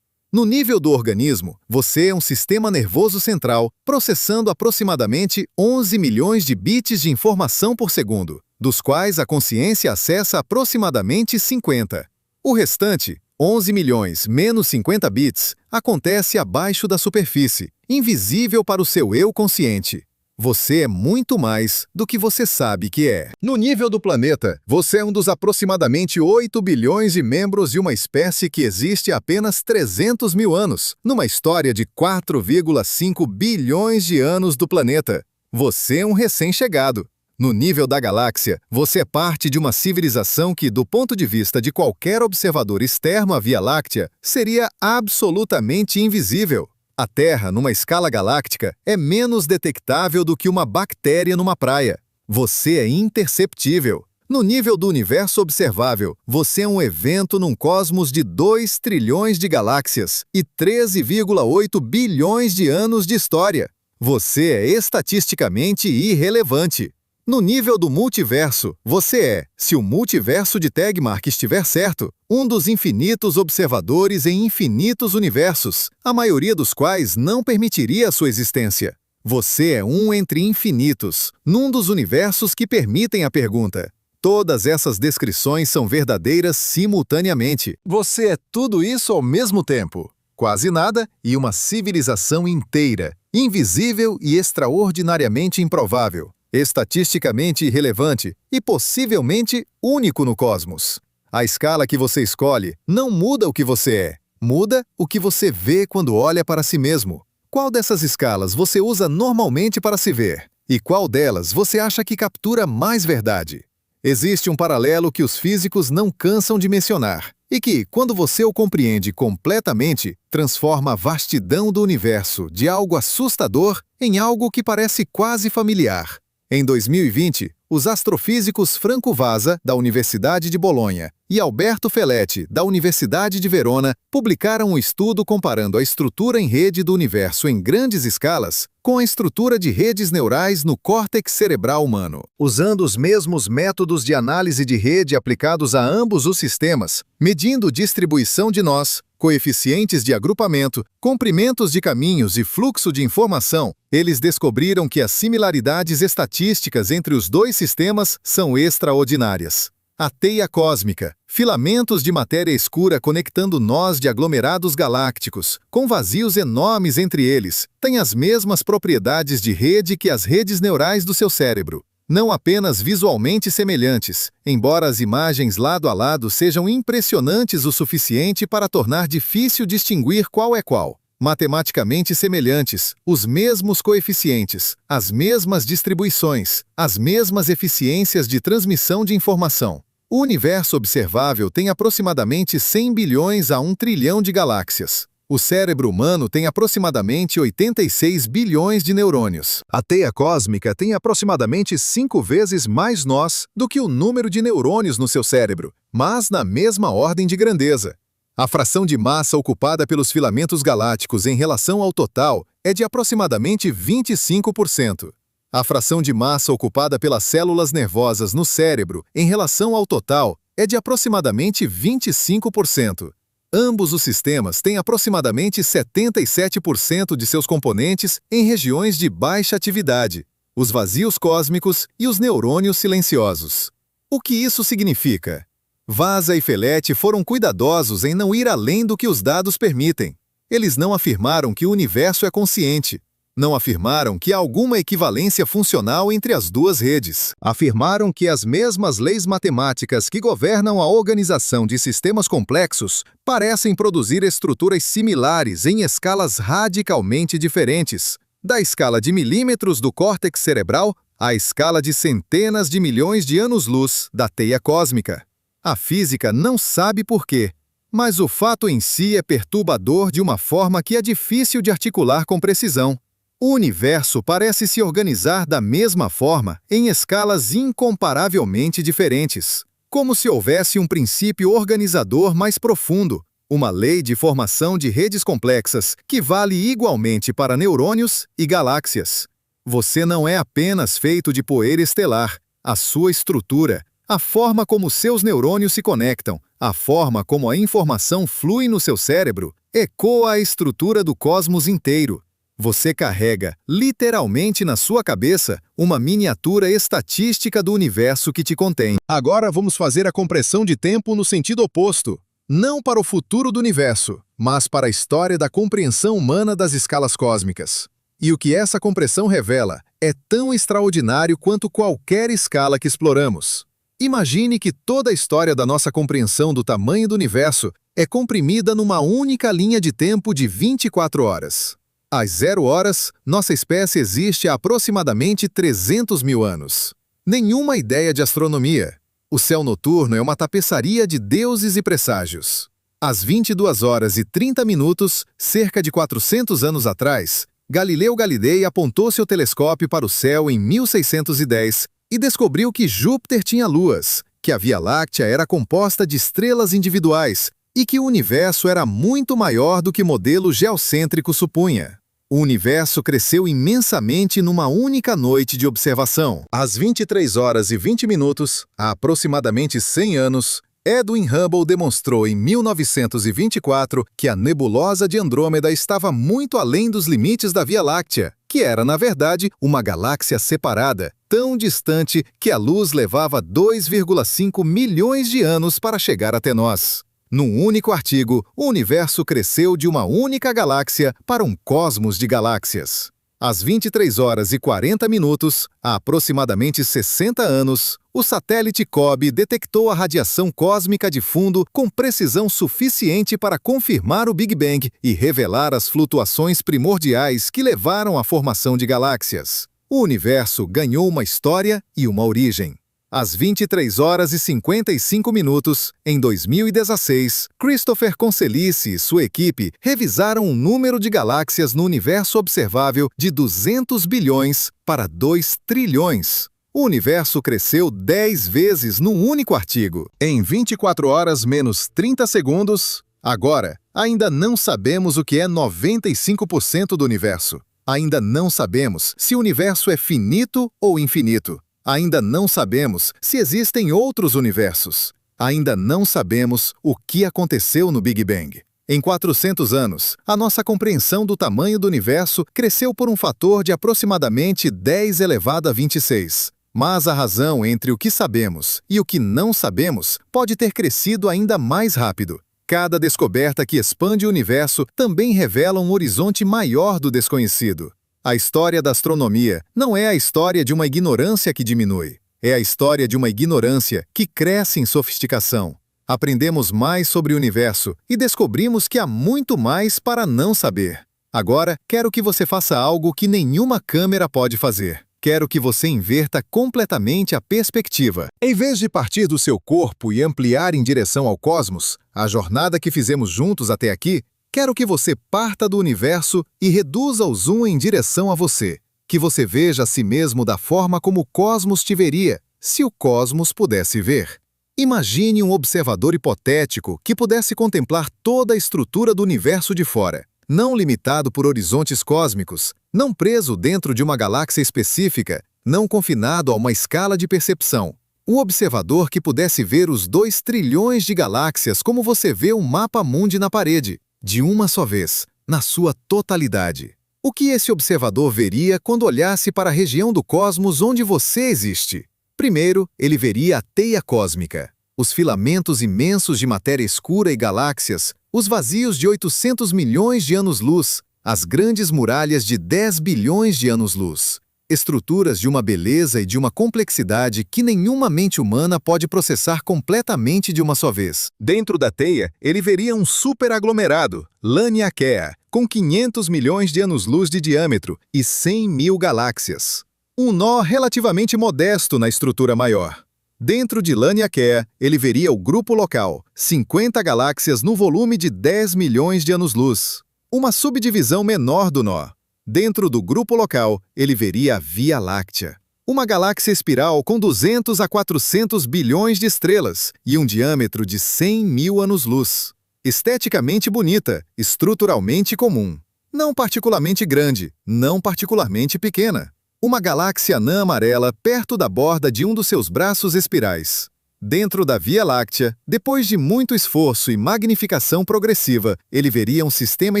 No nível do organismo, você é um sistema nervoso central, processando aproximadamente 11 milhões de bits de informação por segundo, dos quais a consciência acessa aproximadamente 50. O restante, 11 milhões menos 50 bits, acontece abaixo da superfície, invisível para o seu eu consciente. Você é muito mais do que você sabe que é. No nível do planeta, você é um dos aproximadamente 8 bilhões de membros de uma espécie que existe há apenas 300 mil anos, numa história de 4,5 bilhões de anos do planeta. Você é um recém-chegado. No nível da galáxia, você é parte de uma civilização que, do ponto de vista de qualquer observador externo à Via Láctea, seria absolutamente invisível. A Terra, numa escala galáctica, é menos detectável do que uma bactéria numa praia. Você é imperceptível. No nível do universo observável, você é um evento num cosmos de 2 trilhões de galáxias e 13,8 bilhões de anos de história. Você é estatisticamente irrelevante. No nível do multiverso, você é, se o multiverso de Tegmark estiver certo, um dos infinitos observadores em infinitos universos, a maioria dos quais não permitiria a sua existência. Você é um entre infinitos, num dos universos que permitem a pergunta. Todas essas descrições são verdadeiras simultaneamente. Você é tudo isso ao mesmo tempo. Quase nada e uma civilização inteira, invisível e extraordinariamente improvável. Estatisticamente irrelevante e possivelmente único no cosmos. A escala que você escolhe não muda o que você é, muda o que você vê quando olha para si mesmo. Qual dessas escalas você usa normalmente para se ver? E qual delas você acha que captura mais verdade? Existe um paralelo que os físicos não cansam de mencionar, e que, quando você o compreende completamente, transforma a vastidão do universo de algo assustador em algo que parece quase familiar. Em 2020, os astrofísicos Franco Vasa, da Universidade de Bolonha, e Alberto Feletti, da Universidade de Verona, publicaram um estudo comparando a estrutura em rede do universo em grandes escalas com a estrutura de redes neurais no córtex cerebral humano. Usando os mesmos métodos de análise de rede aplicados a ambos os sistemas, medindo distribuição de nós, coeficientes de agrupamento, comprimentos de caminhos e fluxo de informação, eles descobriram que as similaridades estatísticas entre os dois sistemas são extraordinárias. A teia cósmica, filamentos de matéria escura conectando nós de aglomerados galácticos, com vazios enormes entre eles, tem as mesmas propriedades de rede que as redes neurais do seu cérebro. Não apenas visualmente semelhantes, embora as imagens lado a lado sejam impressionantes o suficiente para tornar difícil distinguir qual é qual. Matematicamente semelhantes, os mesmos coeficientes, as mesmas distribuições, as mesmas eficiências de transmissão de informação. O universo observável tem aproximadamente 100 bilhões a 1 trilhão de galáxias. O cérebro humano tem aproximadamente 86 bilhões de neurônios. A teia cósmica tem aproximadamente 5 vezes mais nós do que o número de neurônios no seu cérebro, mas na mesma ordem de grandeza. A fração de massa ocupada pelos filamentos galácticos em relação ao total é de aproximadamente 25%. A fração de massa ocupada pelas células nervosas no cérebro em relação ao total é de aproximadamente 25%. Ambos os sistemas têm aproximadamente 77% de seus componentes em regiões de baixa atividade, os vazios cósmicos e os neurônios silenciosos. O que isso significa? Vasa e Feletti foram cuidadosos em não ir além do que os dados permitem. Eles não afirmaram que o universo é consciente. Não afirmaram que há alguma equivalência funcional entre as duas redes. Afirmaram que as mesmas leis matemáticas que governam a organização de sistemas complexos parecem produzir estruturas similares em escalas radicalmente diferentes, da escala de milímetros do córtex cerebral à escala de centenas de milhões de anos-luz da teia cósmica. A física não sabe por quê, mas o fato em si é perturbador de uma forma que é difícil de articular com precisão. O universo parece se organizar da mesma forma em escalas incomparavelmente diferentes, como se houvesse um princípio organizador mais profundo, Uma lei de formação de redes complexas que vale igualmente para neurônios e galáxias. Você não é apenas feito de poeira estelar. A sua estrutura, a forma como seus neurônios se conectam, a forma como a informação flui no seu cérebro, ecoa a estrutura do cosmos inteiro. Você carrega, literalmente na sua cabeça, uma miniatura estatística do universo que te contém. Agora vamos fazer a compressão de tempo no sentido oposto. Não para o futuro do universo, mas para a história da compreensão humana das escalas cósmicas. E o que essa compressão revela é tão extraordinário quanto qualquer escala que exploramos. Imagine que toda a história da nossa compreensão do tamanho do universo é comprimida numa única linha de tempo de 24 horas. Às 0 horas, nossa espécie existe há aproximadamente 300 mil anos. Nenhuma ideia de astronomia. O céu noturno é uma tapeçaria de deuses e presságios. Às 22 horas e 30 minutos, cerca de 400 anos atrás, Galileu Galilei apontou seu telescópio para o céu em 1610 e descobriu que Júpiter tinha luas, que a Via Láctea era composta de estrelas individuais e que o universo era muito maior do que o modelo geocêntrico supunha. O universo cresceu imensamente numa única noite de observação. Às 23 horas e 20 minutos, há aproximadamente 100 anos, Edwin Hubble demonstrou em 1924 que a nebulosa de Andrômeda estava muito além dos limites da Via Láctea, que era, na verdade, uma galáxia separada, tão distante que a luz levava 2,5 milhões de anos para chegar até nós. Num único artigo, o universo cresceu de uma única galáxia para um cosmos de galáxias. Às 23 horas e 40 minutos, há aproximadamente 60 anos, o satélite COBE detectou a radiação cósmica de fundo com precisão suficiente para confirmar o Big Bang e revelar as flutuações primordiais que levaram à formação de galáxias. O universo ganhou uma história e uma origem. Às 23 horas e 55 minutos, em 2016, Christopher Conselice e sua equipe revisaram o número de galáxias no universo observável de 200 bilhões para 2 trilhões. O universo cresceu 10 vezes num único artigo. Em 24 horas menos 30 segundos, agora, ainda não sabemos o que é 95% do universo. Ainda não sabemos se o universo é finito ou infinito. Ainda não sabemos se existem outros universos. Ainda não sabemos o que aconteceu no Big Bang. Em 400 anos, a nossa compreensão do tamanho do universo cresceu por um fator de aproximadamente 10 elevado a 26. Mas a razão entre o que sabemos e o que não sabemos pode ter crescido ainda mais rápido. Cada descoberta que expande o universo também revela um horizonte maior do desconhecido. A história da astronomia não é a história de uma ignorância que diminui. É a história de uma ignorância que cresce em sofisticação. Aprendemos mais sobre o universo e descobrimos que há muito mais para não saber. Agora, quero que você faça algo que nenhuma câmera pode fazer. Quero que você inverta completamente a perspectiva. Em vez de partir do seu corpo e ampliar em direção ao cosmos, a jornada que fizemos juntos até aqui, quero que você parta do universo e reduza o zoom em direção a você. Que você veja a si mesmo da forma como o cosmos te veria, se o cosmos pudesse ver. Imagine um observador hipotético que pudesse contemplar toda a estrutura do universo de fora, não limitado por horizontes cósmicos, não preso dentro de uma galáxia específica, não confinado a uma escala de percepção. Um observador que pudesse ver os 2 trilhões de galáxias como você vê um mapa mundi na parede, de uma só vez, na sua totalidade. O que esse observador veria quando olhasse para a região do cosmos onde você existe? Primeiro, ele veria a teia cósmica, os filamentos imensos de matéria escura e galáxias, os vazios de 800 milhões de anos-luz, as grandes muralhas de 10 bilhões de anos-luz. Estruturas de uma beleza e de uma complexidade que nenhuma mente humana pode processar completamente de uma só vez. Dentro da teia, ele veria um superaglomerado, Laniakea, com 500 milhões de anos-luz de diâmetro e 100 mil galáxias. Um nó relativamente modesto na estrutura maior. Dentro de Laniakea, ele veria o grupo local, 50 galáxias no volume de 10 milhões de anos-luz. Uma subdivisão menor do nó. Dentro do grupo local, ele veria a Via Láctea, uma galáxia espiral com 200 a 400 bilhões de estrelas e um diâmetro de 100 mil anos-luz. Esteticamente bonita, estruturalmente comum. Não particularmente grande, não particularmente pequena. Uma galáxia anã amarela perto da borda de um dos seus braços espirais. Dentro da Via Láctea, depois de muito esforço e magnificação progressiva, ele veria um sistema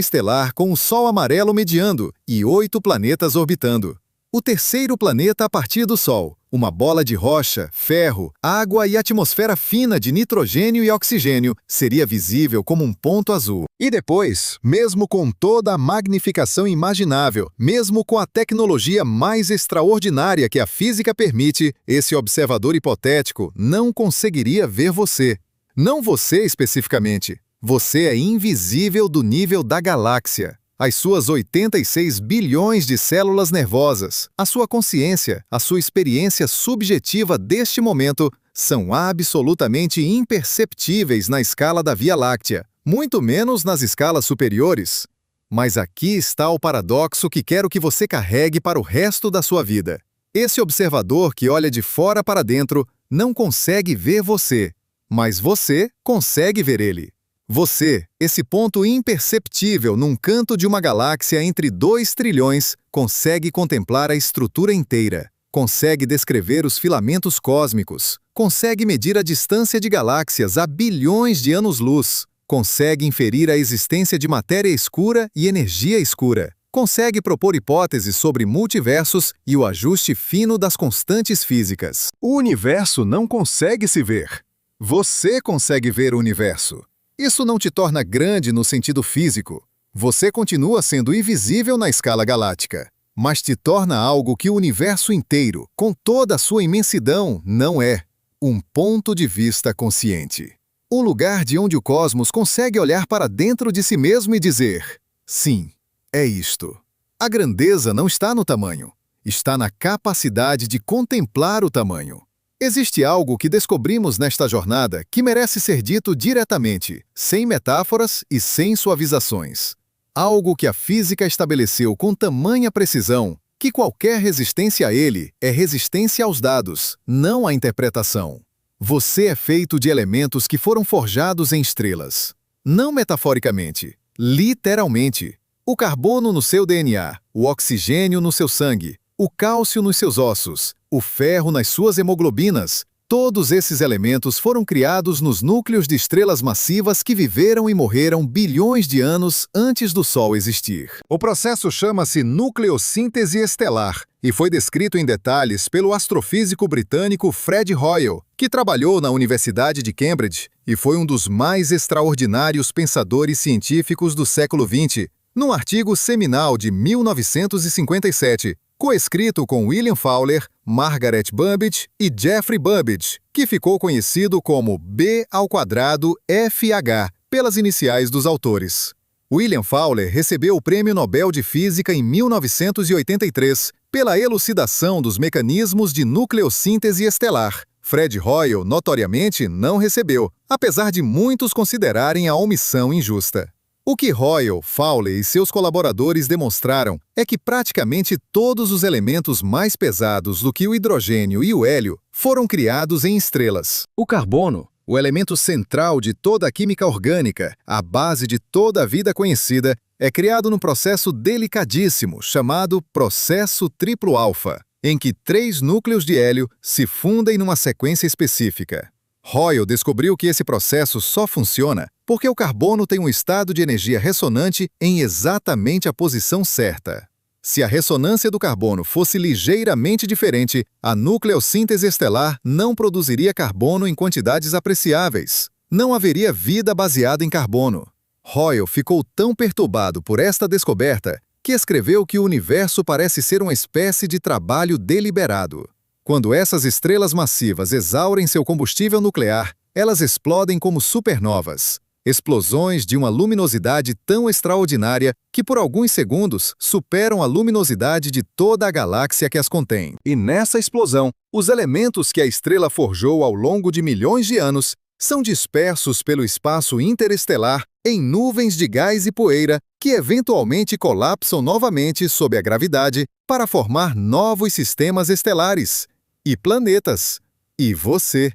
estelar com o Sol amarelo mediando e 8 planetas orbitando. O terceiro planeta a partir do Sol, uma bola de rocha, ferro, água e atmosfera fina de nitrogênio e oxigênio, seria visível como um ponto azul. E depois, mesmo com toda a magnificação imaginável, mesmo com a tecnologia mais extraordinária que a física permite, esse observador hipotético não conseguiria ver você. Não você especificamente. Você é invisível do nível da galáxia. As suas 86 bilhões de células nervosas, a sua consciência, a sua experiência subjetiva deste momento são absolutamente imperceptíveis na escala da Via Láctea, muito menos nas escalas superiores. Mas aqui está o paradoxo que quero que você carregue para o resto da sua vida. Esse observador que olha de fora para dentro não consegue ver você, mas você consegue ver ele. Você, esse ponto imperceptível num canto de uma galáxia entre 2 trilhões, consegue contemplar a estrutura inteira, consegue descrever os filamentos cósmicos, consegue medir a distância de galáxias a bilhões de anos-luz, consegue inferir a existência de matéria escura e energia escura, consegue propor hipóteses sobre multiversos e o ajuste fino das constantes físicas. O universo não consegue se ver. Você consegue ver o universo. Isso não te torna grande no sentido físico. Você continua sendo invisível na escala galáctica, mas te torna algo que o universo inteiro, com toda a sua imensidão, não é. Um ponto de vista consciente. Um lugar de onde o cosmos consegue olhar para dentro de si mesmo e dizer: sim, é isto. A grandeza não está no tamanho, está na capacidade de contemplar o tamanho. Existe algo que descobrimos nesta jornada que merece ser dito diretamente, sem metáforas e sem suavizações. Algo que a física estabeleceu com tamanha precisão que qualquer resistência a ele é resistência aos dados, não à interpretação. Você é feito de elementos que foram forjados em estrelas. Não metaforicamente, literalmente. O carbono no seu DNA, o oxigênio no seu sangue, o cálcio nos seus ossos, o ferro nas suas hemoglobinas, todos esses elementos foram criados nos núcleos de estrelas massivas que viveram e morreram bilhões de anos antes do Sol existir. O processo chama-se nucleossíntese estelar e foi descrito em detalhes pelo astrofísico britânico Fred Hoyle, que trabalhou na Universidade de Cambridge e foi um dos mais extraordinários pensadores científicos do século XX, num artigo seminal de 1957, coescrito com William Fowler, Margaret Burbidge e Geoffrey Burbidge, que ficou conhecido como B²FH, pelas iniciais dos autores. William Fowler recebeu o Prêmio Nobel de Física em 1983 pela elucidação dos mecanismos de nucleossíntese estelar. Fred Hoyle, notoriamente, não recebeu, apesar de muitos considerarem a omissão injusta. O que Hoyle, Fowler e seus colaboradores demonstraram é que praticamente todos os elementos mais pesados do que o hidrogênio e o hélio foram criados em estrelas. O carbono, o elemento central de toda a química orgânica, a base de toda a vida conhecida, é criado num processo delicadíssimo chamado processo triplo alfa, em que 3 núcleos de hélio se fundem numa sequência específica. Hoyle descobriu que esse processo só funciona porque o carbono tem um estado de energia ressonante em exatamente a posição certa. Se a ressonância do carbono fosse ligeiramente diferente, a nucleossíntese estelar não produziria carbono em quantidades apreciáveis. Não haveria vida baseada em carbono. Hoyle ficou tão perturbado por esta descoberta que escreveu que o universo parece ser uma espécie de trabalho deliberado. Quando essas estrelas massivas exaurem seu combustível nuclear, elas explodem como supernovas. Explosões de uma luminosidade tão extraordinária que por alguns segundos superam a luminosidade de toda a galáxia que as contém. E nessa explosão, os elementos que a estrela forjou ao longo de milhões de anos são dispersos pelo espaço interestelar em nuvens de gás e poeira que eventualmente colapsam novamente sob a gravidade para formar novos sistemas estelares e planetas. E você.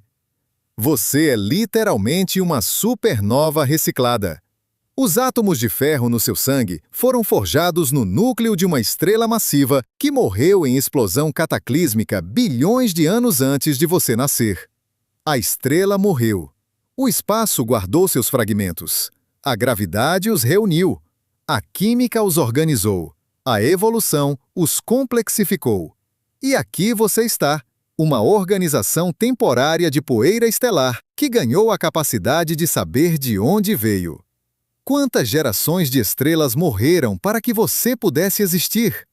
Você é literalmente uma supernova reciclada. Os átomos de ferro no seu sangue foram forjados no núcleo de uma estrela massiva que morreu em explosão cataclísmica bilhões de anos antes de você nascer. A estrela morreu. O espaço guardou seus fragmentos. A gravidade os reuniu. A química os organizou. A evolução os complexificou. E aqui você está, uma organização temporária de poeira estelar que ganhou a capacidade de saber de onde veio. Quantas gerações de estrelas morreram para que você pudesse existir?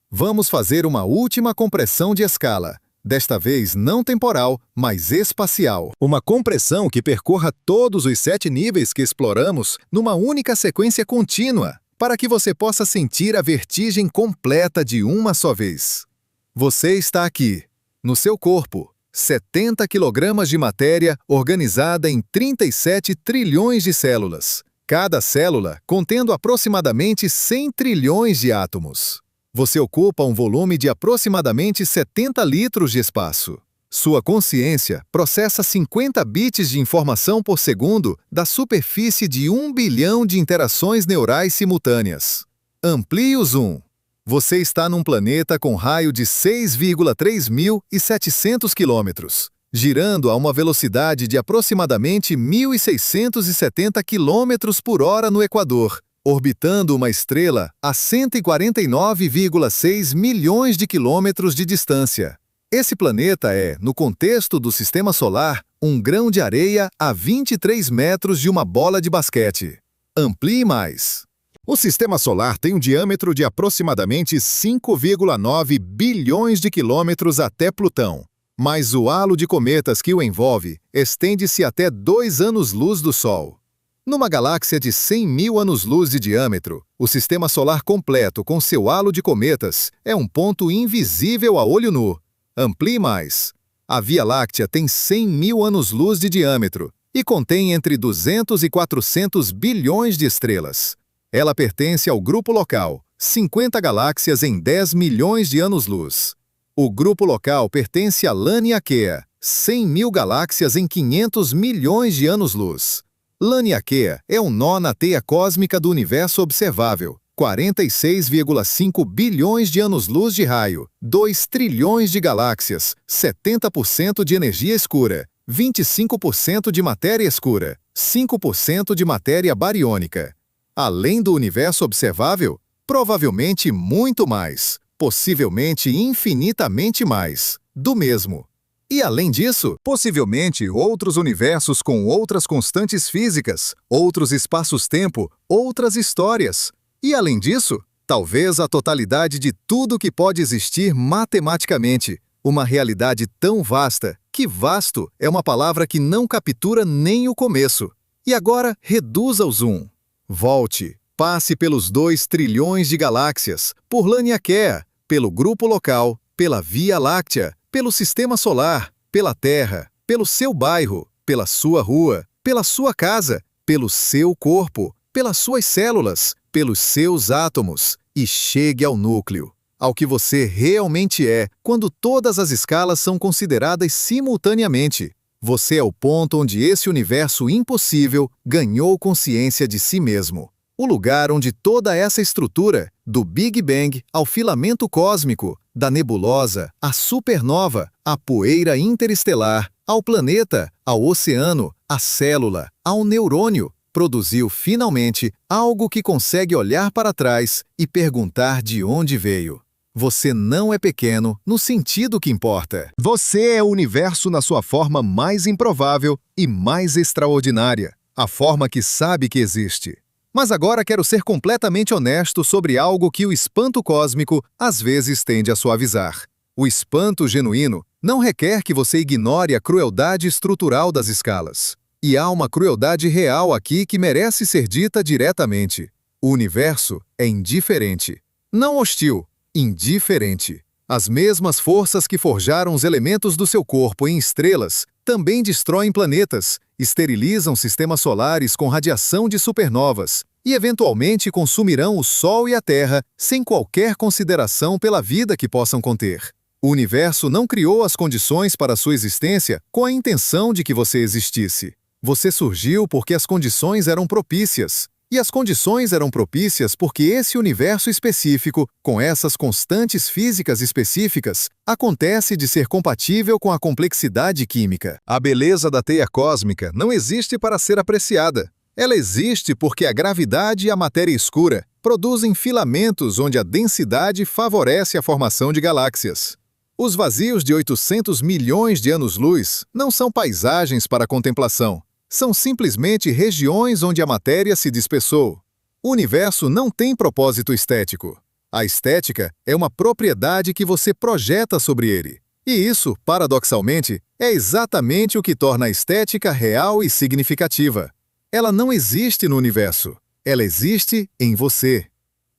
Vamos fazer uma última compressão de escala, desta vez não temporal, mas espacial. Uma compressão que percorra todos os 7 níveis que exploramos numa única sequência contínua, para que você possa sentir a vertigem completa de uma só vez. Você está aqui, no seu corpo, 70 quilogramas de matéria organizada em 37 trilhões de células. Cada célula contendo aproximadamente 100 trilhões de átomos. Você ocupa um volume de aproximadamente 70 litros de espaço. Sua consciência processa 50 bits de informação por segundo da superfície de 1 bilhão de interações neurais simultâneas. Amplie o zoom. Você está num planeta com raio de 6,3700 quilômetros, girando a uma velocidade de aproximadamente 1.670 km por hora no Equador, orbitando uma estrela a 149,6 milhões de quilômetros de distância. Esse planeta é, no contexto do Sistema Solar, um grão de areia a 23 metros de uma bola de basquete. Amplie mais. O Sistema Solar tem um diâmetro de aproximadamente 5,9 bilhões de quilômetros até Plutão. Mas o halo de cometas que o envolve estende-se até 2 anos-luz do Sol. Numa galáxia de 100 mil anos-luz de diâmetro, o Sistema Solar completo com seu halo de cometas é um ponto invisível a olho nu. Amplie mais. A Via Láctea tem 100 mil anos-luz de diâmetro e contém entre 200 e 400 bilhões de estrelas. Ela pertence ao Grupo Local, 50 galáxias em 10 milhões de anos-luz. O Grupo Local pertence a Laniakea, 100 mil galáxias em 500 milhões de anos-luz. Laniakea é um nó na teia cósmica do universo observável, 46,5 bilhões de anos-luz de raio, 2 trilhões de galáxias, 70% de energia escura, 25% de matéria escura, 5% de matéria bariônica. Além do universo observável, provavelmente muito mais, possivelmente infinitamente mais, do mesmo. E além disso, possivelmente outros universos com outras constantes físicas, outros espaços-tempo, outras histórias. E além disso, talvez a totalidade de tudo que pode existir matematicamente, uma realidade tão vasta que vasto é uma palavra que não captura nem o começo. E agora reduza o zoom. Volte, passe pelos 2 trilhões de galáxias, por Laniakea, pelo Grupo Local, pela Via Láctea, pelo Sistema Solar, pela Terra, pelo seu bairro, pela sua rua, pela sua casa, pelo seu corpo, pelas suas células, pelos seus átomos, e chegue ao núcleo, ao que você realmente é quando todas as escalas são consideradas simultaneamente. Você é o ponto onde esse universo impossível ganhou consciência de si mesmo. O lugar onde toda essa estrutura, do Big Bang ao filamento cósmico, da nebulosa, à supernova, à poeira interestelar, ao planeta, ao oceano, à célula, ao neurônio, produziu finalmente algo que consegue olhar para trás e perguntar de onde veio. Você não é pequeno no sentido que importa. Você é o universo na sua forma mais improvável e mais extraordinária, a forma que sabe que existe. Mas agora quero ser completamente honesto sobre algo que o espanto cósmico às vezes tende a suavizar. O espanto genuíno não requer que você ignore a crueldade estrutural das escalas. E há uma crueldade real aqui que merece ser dita diretamente. O universo é indiferente. Não hostil, indiferente. As mesmas forças que forjaram os elementos do seu corpo em estrelas também destroem planetas, esterilizam sistemas solares com radiação de supernovas e eventualmente consumirão o Sol e a Terra sem qualquer consideração pela vida que possam conter. O universo não criou as condições para a sua existência com a intenção de que você existisse. Você surgiu porque as condições eram propícias. E as condições eram propícias porque esse universo específico, com essas constantes físicas específicas, acontece de ser compatível com a complexidade química. A beleza da teia cósmica não existe para ser apreciada. Ela existe porque a gravidade e a matéria escura produzem filamentos onde a densidade favorece a formação de galáxias. Os vazios de 800 milhões de anos-luz não são paisagens para contemplação. São simplesmente regiões onde a matéria se dispersou. O universo não tem propósito estético. A estética é uma propriedade que você projeta sobre ele. E isso, paradoxalmente, é exatamente o que torna a estética real e significativa. Ela não existe no universo. Ela existe em você.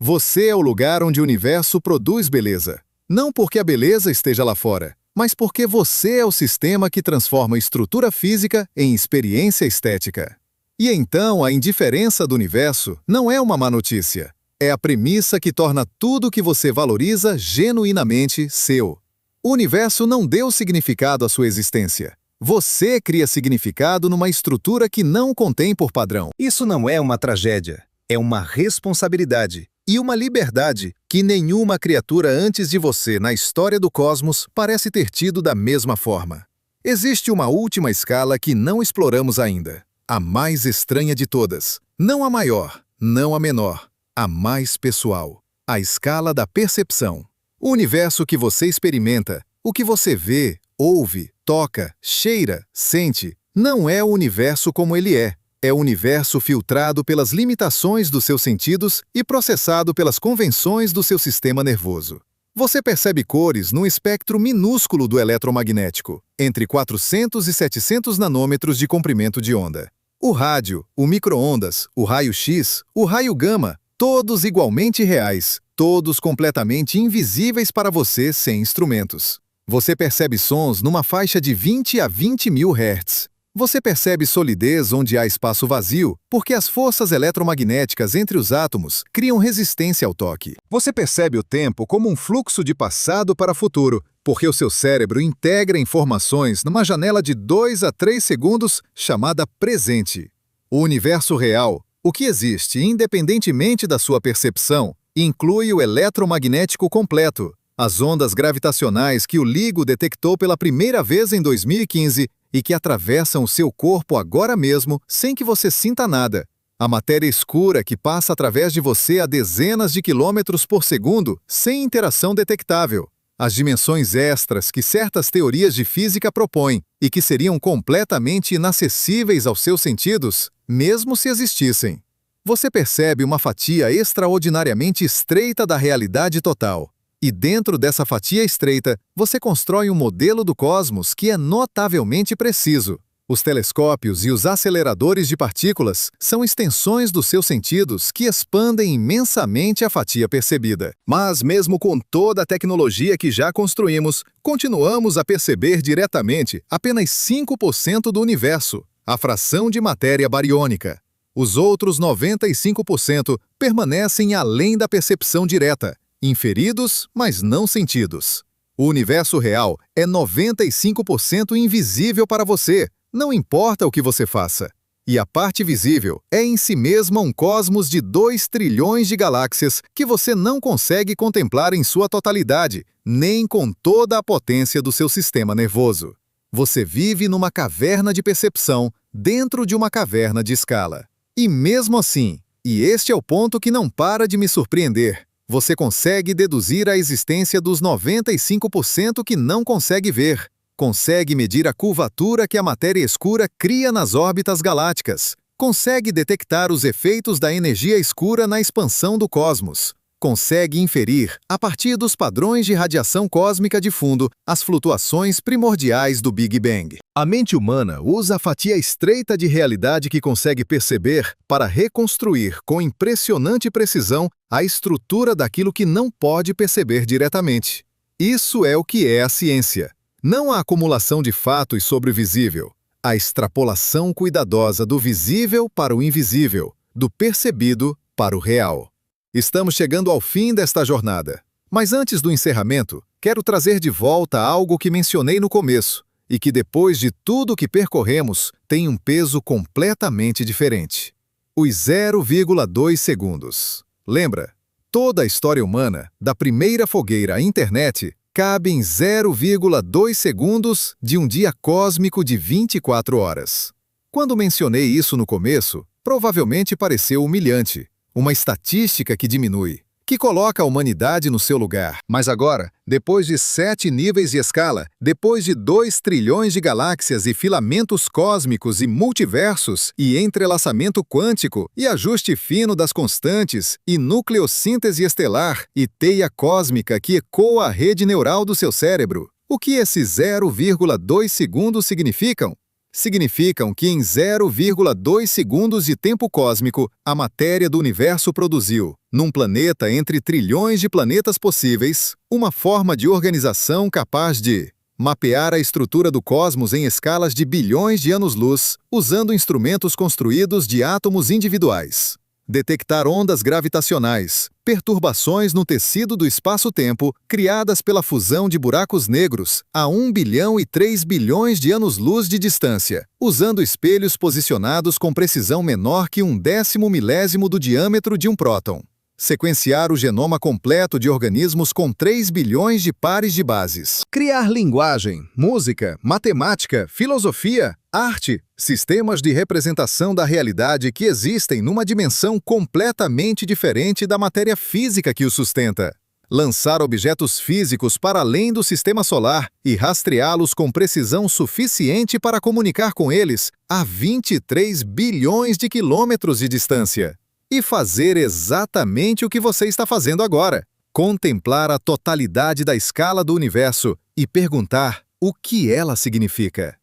Você é o lugar onde o universo produz beleza. Não porque a beleza esteja lá fora, mas porque você é o sistema que transforma estrutura física em experiência estética. E então a indiferença do universo não é uma má notícia. É a premissa que torna tudo que você valoriza genuinamente seu. O universo não deu significado à sua existência. Você cria significado numa estrutura que não o contém por padrão. Isso não é uma tragédia, é uma responsabilidade. E uma liberdade que nenhuma criatura antes de você na história do cosmos parece ter tido da mesma forma. Existe uma última escala que não exploramos ainda, a mais estranha de todas. Não a maior, não a menor, a mais pessoal. A escala da percepção. O universo que você experimenta, o que você vê, ouve, toca, cheira, sente, não é o universo como ele é. É o universo filtrado pelas limitações dos seus sentidos e processado pelas convenções do seu sistema nervoso. Você percebe cores num espectro minúsculo do eletromagnético, entre 400 e 700 nanômetros de comprimento de onda. O rádio, o micro-ondas, o raio-x, o raio gama, todos igualmente reais, todos completamente invisíveis para você sem instrumentos. Você percebe sons numa faixa de 20 a 20 mil Hz. Você percebe solidez onde há espaço vazio, porque as forças eletromagnéticas entre os átomos criam resistência ao toque. Você percebe o tempo como um fluxo de passado para futuro, porque o seu cérebro integra informações numa janela de 2 a 3 segundos chamada presente. O universo real, o que existe independentemente da sua percepção, inclui o eletromagnético completo, as ondas gravitacionais que o LIGO detectou pela primeira vez em 2015 e que atravessam o seu corpo agora mesmo sem que você sinta nada. A matéria escura que passa através de você a dezenas de quilômetros por segundo sem interação detectável. As dimensões extras que certas teorias de física propõem e que seriam completamente inacessíveis aos seus sentidos, mesmo se existissem. Você percebe uma fatia extraordinariamente estreita da realidade total. E dentro dessa fatia estreita, você constrói um modelo do cosmos que é notavelmente preciso. Os telescópios e os aceleradores de partículas são extensões dos seus sentidos que expandem imensamente a fatia percebida. Mas mesmo com toda a tecnologia que já construímos, continuamos a perceber diretamente apenas 5% do universo, a fração de matéria bariônica. Os outros 95% permanecem além da percepção direta, inferidos, mas não sentidos. O universo real é 95% invisível para você, não importa o que você faça. E a parte visível é em si mesma um cosmos de 2 trilhões de galáxias que você não consegue contemplar em sua totalidade, nem com toda a potência do seu sistema nervoso. Você vive numa caverna de percepção dentro de uma caverna de escala. E mesmo assim, e este é o ponto que não para de me surpreender, você consegue deduzir a existência dos 95% que não consegue ver. Consegue medir a curvatura que a matéria escura cria nas órbitas galácticas. Consegue detectar os efeitos da energia escura na expansão do cosmos. Consegue inferir, a partir dos padrões de radiação cósmica de fundo, as flutuações primordiais do Big Bang. A mente humana usa a fatia estreita de realidade que consegue perceber para reconstruir com impressionante precisão a estrutura daquilo que não pode perceber diretamente. Isso é o que é a ciência. Não a acumulação de fatos sobre o visível, a extrapolação cuidadosa do visível para o invisível, do percebido para o real. Estamos chegando ao fim desta jornada. Mas antes do encerramento, quero trazer de volta algo que mencionei no começo e que, depois de tudo que percorremos, tem um peso completamente diferente. Os 0,2 segundos. Lembra? Toda a história humana, da primeira fogueira à internet, cabe em 0,2 segundos de um dia cósmico de 24 horas. Quando mencionei isso no começo, provavelmente pareceu humilhante, uma estatística que diminui, que coloca a humanidade no seu lugar. Mas agora, depois de 7 níveis de escala, depois de 2 trilhões de galáxias e filamentos cósmicos e multiversos, e entrelaçamento quântico, e ajuste fino das constantes, e nucleossíntese estelar, e teia cósmica que ecoa a rede neural do seu cérebro, o que esses 0,2 segundos significam? Significam que em 0,2 segundos de tempo cósmico, a matéria do universo produziu, num planeta entre trilhões de planetas possíveis, uma forma de organização capaz de mapear a estrutura do cosmos em escalas de bilhões de anos-luz, usando instrumentos construídos de átomos individuais. Detectar ondas gravitacionais, perturbações no tecido do espaço-tempo criadas pela fusão de buracos negros a 1 bilhão e 3 bilhões de anos-luz de distância, usando espelhos posicionados com precisão menor que 1/10 milésimo do diâmetro de um próton. Sequenciar o genoma completo de organismos com 3 bilhões de pares de bases. Criar linguagem, música, matemática, filosofia, arte, sistemas de representação da realidade que existem numa dimensão completamente diferente da matéria física que o sustenta. Lançar objetos físicos para além do sistema solar e rastreá-los com precisão suficiente para comunicar com eles a 23 bilhões de quilômetros de distância. E fazer exatamente o que você está fazendo agora. Contemplar a totalidade da escala do universo e perguntar o que ela significa.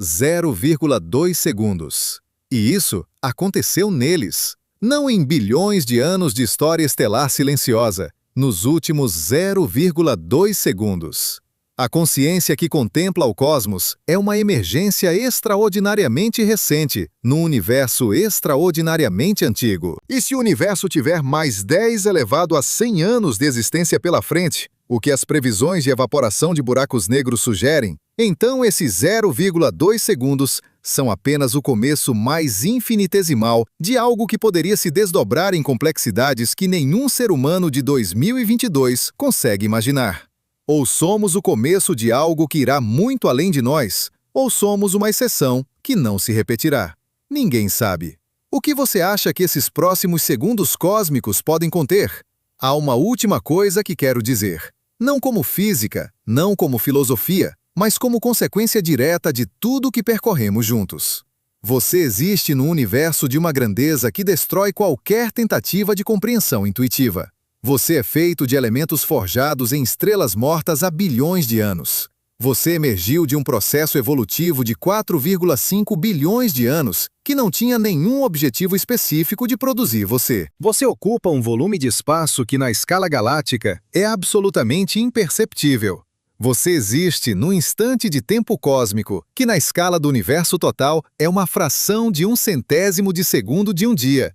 0,2 segundos. E isso aconteceu neles. Não em bilhões de anos de história estelar silenciosa, nos últimos 0,2 segundos. A consciência que contempla o cosmos é uma emergência extraordinariamente recente, num universo extraordinariamente antigo. E se o universo tiver mais 10 elevado a 100 anos de existência pela frente, o que as previsões de evaporação de buracos negros sugerem, então esses 0,2 segundos são apenas o começo mais infinitesimal de algo que poderia se desdobrar em complexidades que nenhum ser humano de 2022 consegue imaginar. Ou somos o começo de algo que irá muito além de nós, ou somos uma exceção que não se repetirá. Ninguém sabe. O que você acha que esses próximos segundos cósmicos podem conter? Há uma última coisa que quero dizer. Não como física, não como filosofia, mas como consequência direta de tudo que percorremos juntos. Você existe no universo de uma grandeza que destrói qualquer tentativa de compreensão intuitiva. Você é feito de elementos forjados em estrelas mortas há bilhões de anos. Você emergiu de um processo evolutivo de 4,5 bilhões de anos que não tinha nenhum objetivo específico de produzir você. Você ocupa um volume de espaço que na escala galáctica é absolutamente imperceptível. Você existe num instante de tempo cósmico que na escala do universo total é uma fração de 1/100º de segundo de um dia.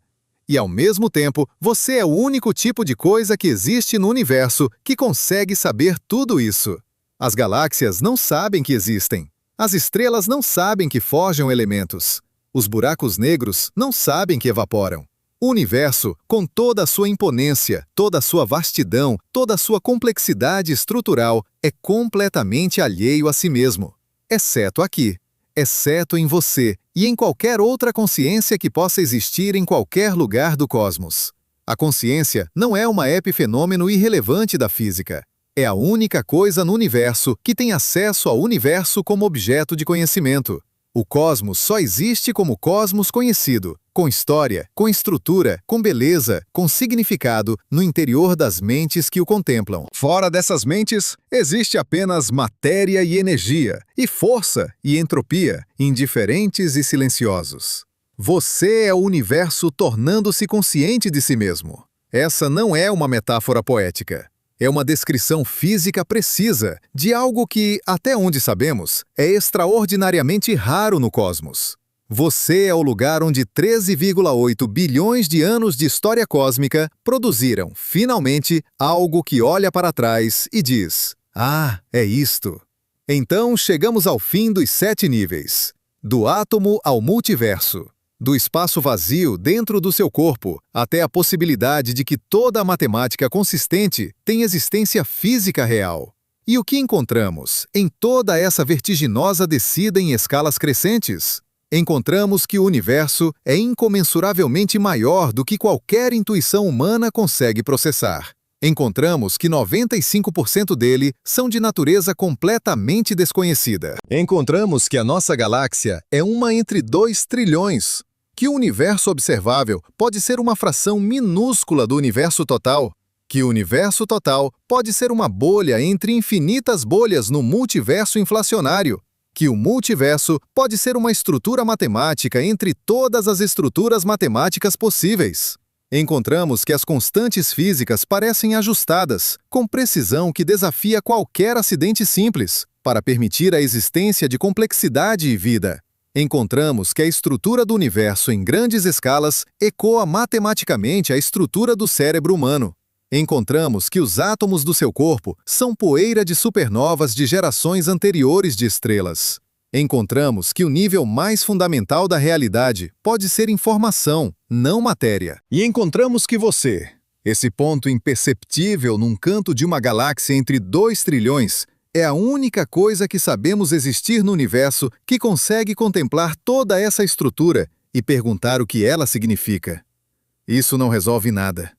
E, ao mesmo tempo, você é o único tipo de coisa que existe no universo que consegue saber tudo isso. As galáxias não sabem que existem. As estrelas não sabem que forjam elementos. Os buracos negros não sabem que evaporam. O universo, com toda a sua imponência, toda a sua vastidão, toda a sua complexidade estrutural, é completamente alheio a si mesmo. Exceto aqui. Exceto em você e em qualquer outra consciência que possa existir em qualquer lugar do cosmos. A consciência não é uma epifenômeno irrelevante da física. É a única coisa no universo que tem acesso ao universo como objeto de conhecimento. O cosmos só existe como cosmos conhecido, com história, com estrutura, com beleza, com significado, no interior das mentes que o contemplam. Fora dessas mentes, existe apenas matéria e energia, e força e entropia, indiferentes e silenciosos. Você é o universo tornando-se consciente de si mesmo. Essa não é uma metáfora poética. É uma descrição física precisa de algo que, até onde sabemos, é extraordinariamente raro no cosmos. Você é o lugar onde 13,8 bilhões de anos de história cósmica produziram, finalmente, algo que olha para trás e diz: Ah, é isto! Então chegamos ao fim dos 7 níveis. Do átomo ao multiverso. Do espaço vazio dentro do seu corpo, até a possibilidade de que toda a matemática consistente tem existência física real. E o que encontramos em toda essa vertiginosa descida em escalas crescentes? Encontramos que o universo é incomensuravelmente maior do que qualquer intuição humana consegue processar. Encontramos que 95% dele são de natureza completamente desconhecida. Encontramos que a nossa galáxia é uma entre 2 trilhões, que o universo observável pode ser uma fração minúscula do universo total, que o universo total pode ser uma bolha entre infinitas bolhas no multiverso inflacionário, que o multiverso pode ser uma estrutura matemática entre todas as estruturas matemáticas possíveis. Encontramos que as constantes físicas parecem ajustadas, com precisão que desafia qualquer acidente simples, para permitir a existência de complexidade e vida. Encontramos que a estrutura do universo em grandes escalas ecoa matematicamente a estrutura do cérebro humano. Encontramos que os átomos do seu corpo são poeira de supernovas de gerações anteriores de estrelas. Encontramos que o nível mais fundamental da realidade pode ser informação, não matéria. E encontramos que você, esse ponto imperceptível num canto de uma galáxia entre 2 trilhões, é a única coisa que sabemos existir no universo que consegue contemplar toda essa estrutura e perguntar o que ela significa. Isso não resolve nada.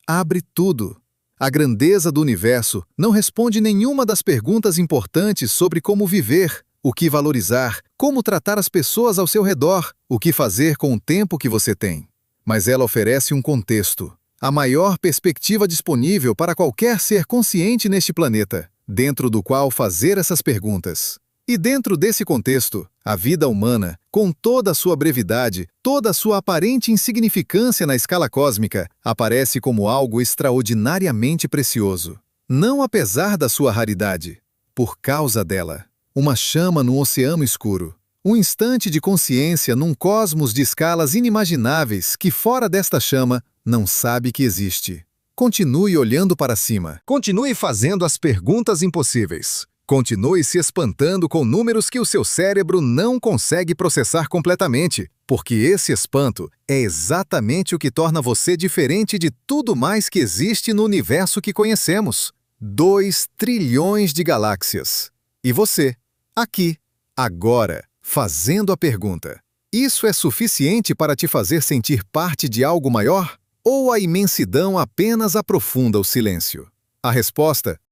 Abre tudo. A grandeza do universo não responde nenhuma das perguntas importantes sobre como viver, o que valorizar, como tratar as pessoas ao seu redor, o que fazer com o tempo que você tem. Mas ela oferece um contexto, a maior perspectiva disponível para qualquer ser consciente neste planeta, dentro do qual fazer essas perguntas. E dentro desse contexto, a vida humana, com toda a sua brevidade, toda a sua aparente insignificância na escala cósmica, aparece como algo extraordinariamente precioso. Não apesar da sua raridade, por causa dela. Uma chama no oceano escuro. Um instante de consciência num cosmos de escalas inimagináveis que fora desta chama não sabe que existe. Continue olhando para cima. Continue fazendo as perguntas impossíveis. Continue se espantando com números que o seu cérebro não consegue processar completamente, porque esse espanto é exatamente o que torna você diferente de tudo mais que existe no universo que conhecemos. 2 trilhões de galáxias. E você, aqui, agora, fazendo a pergunta: isso é suficiente para te fazer sentir parte de algo maior? Ou a imensidão apenas aprofunda o silêncio? A resposta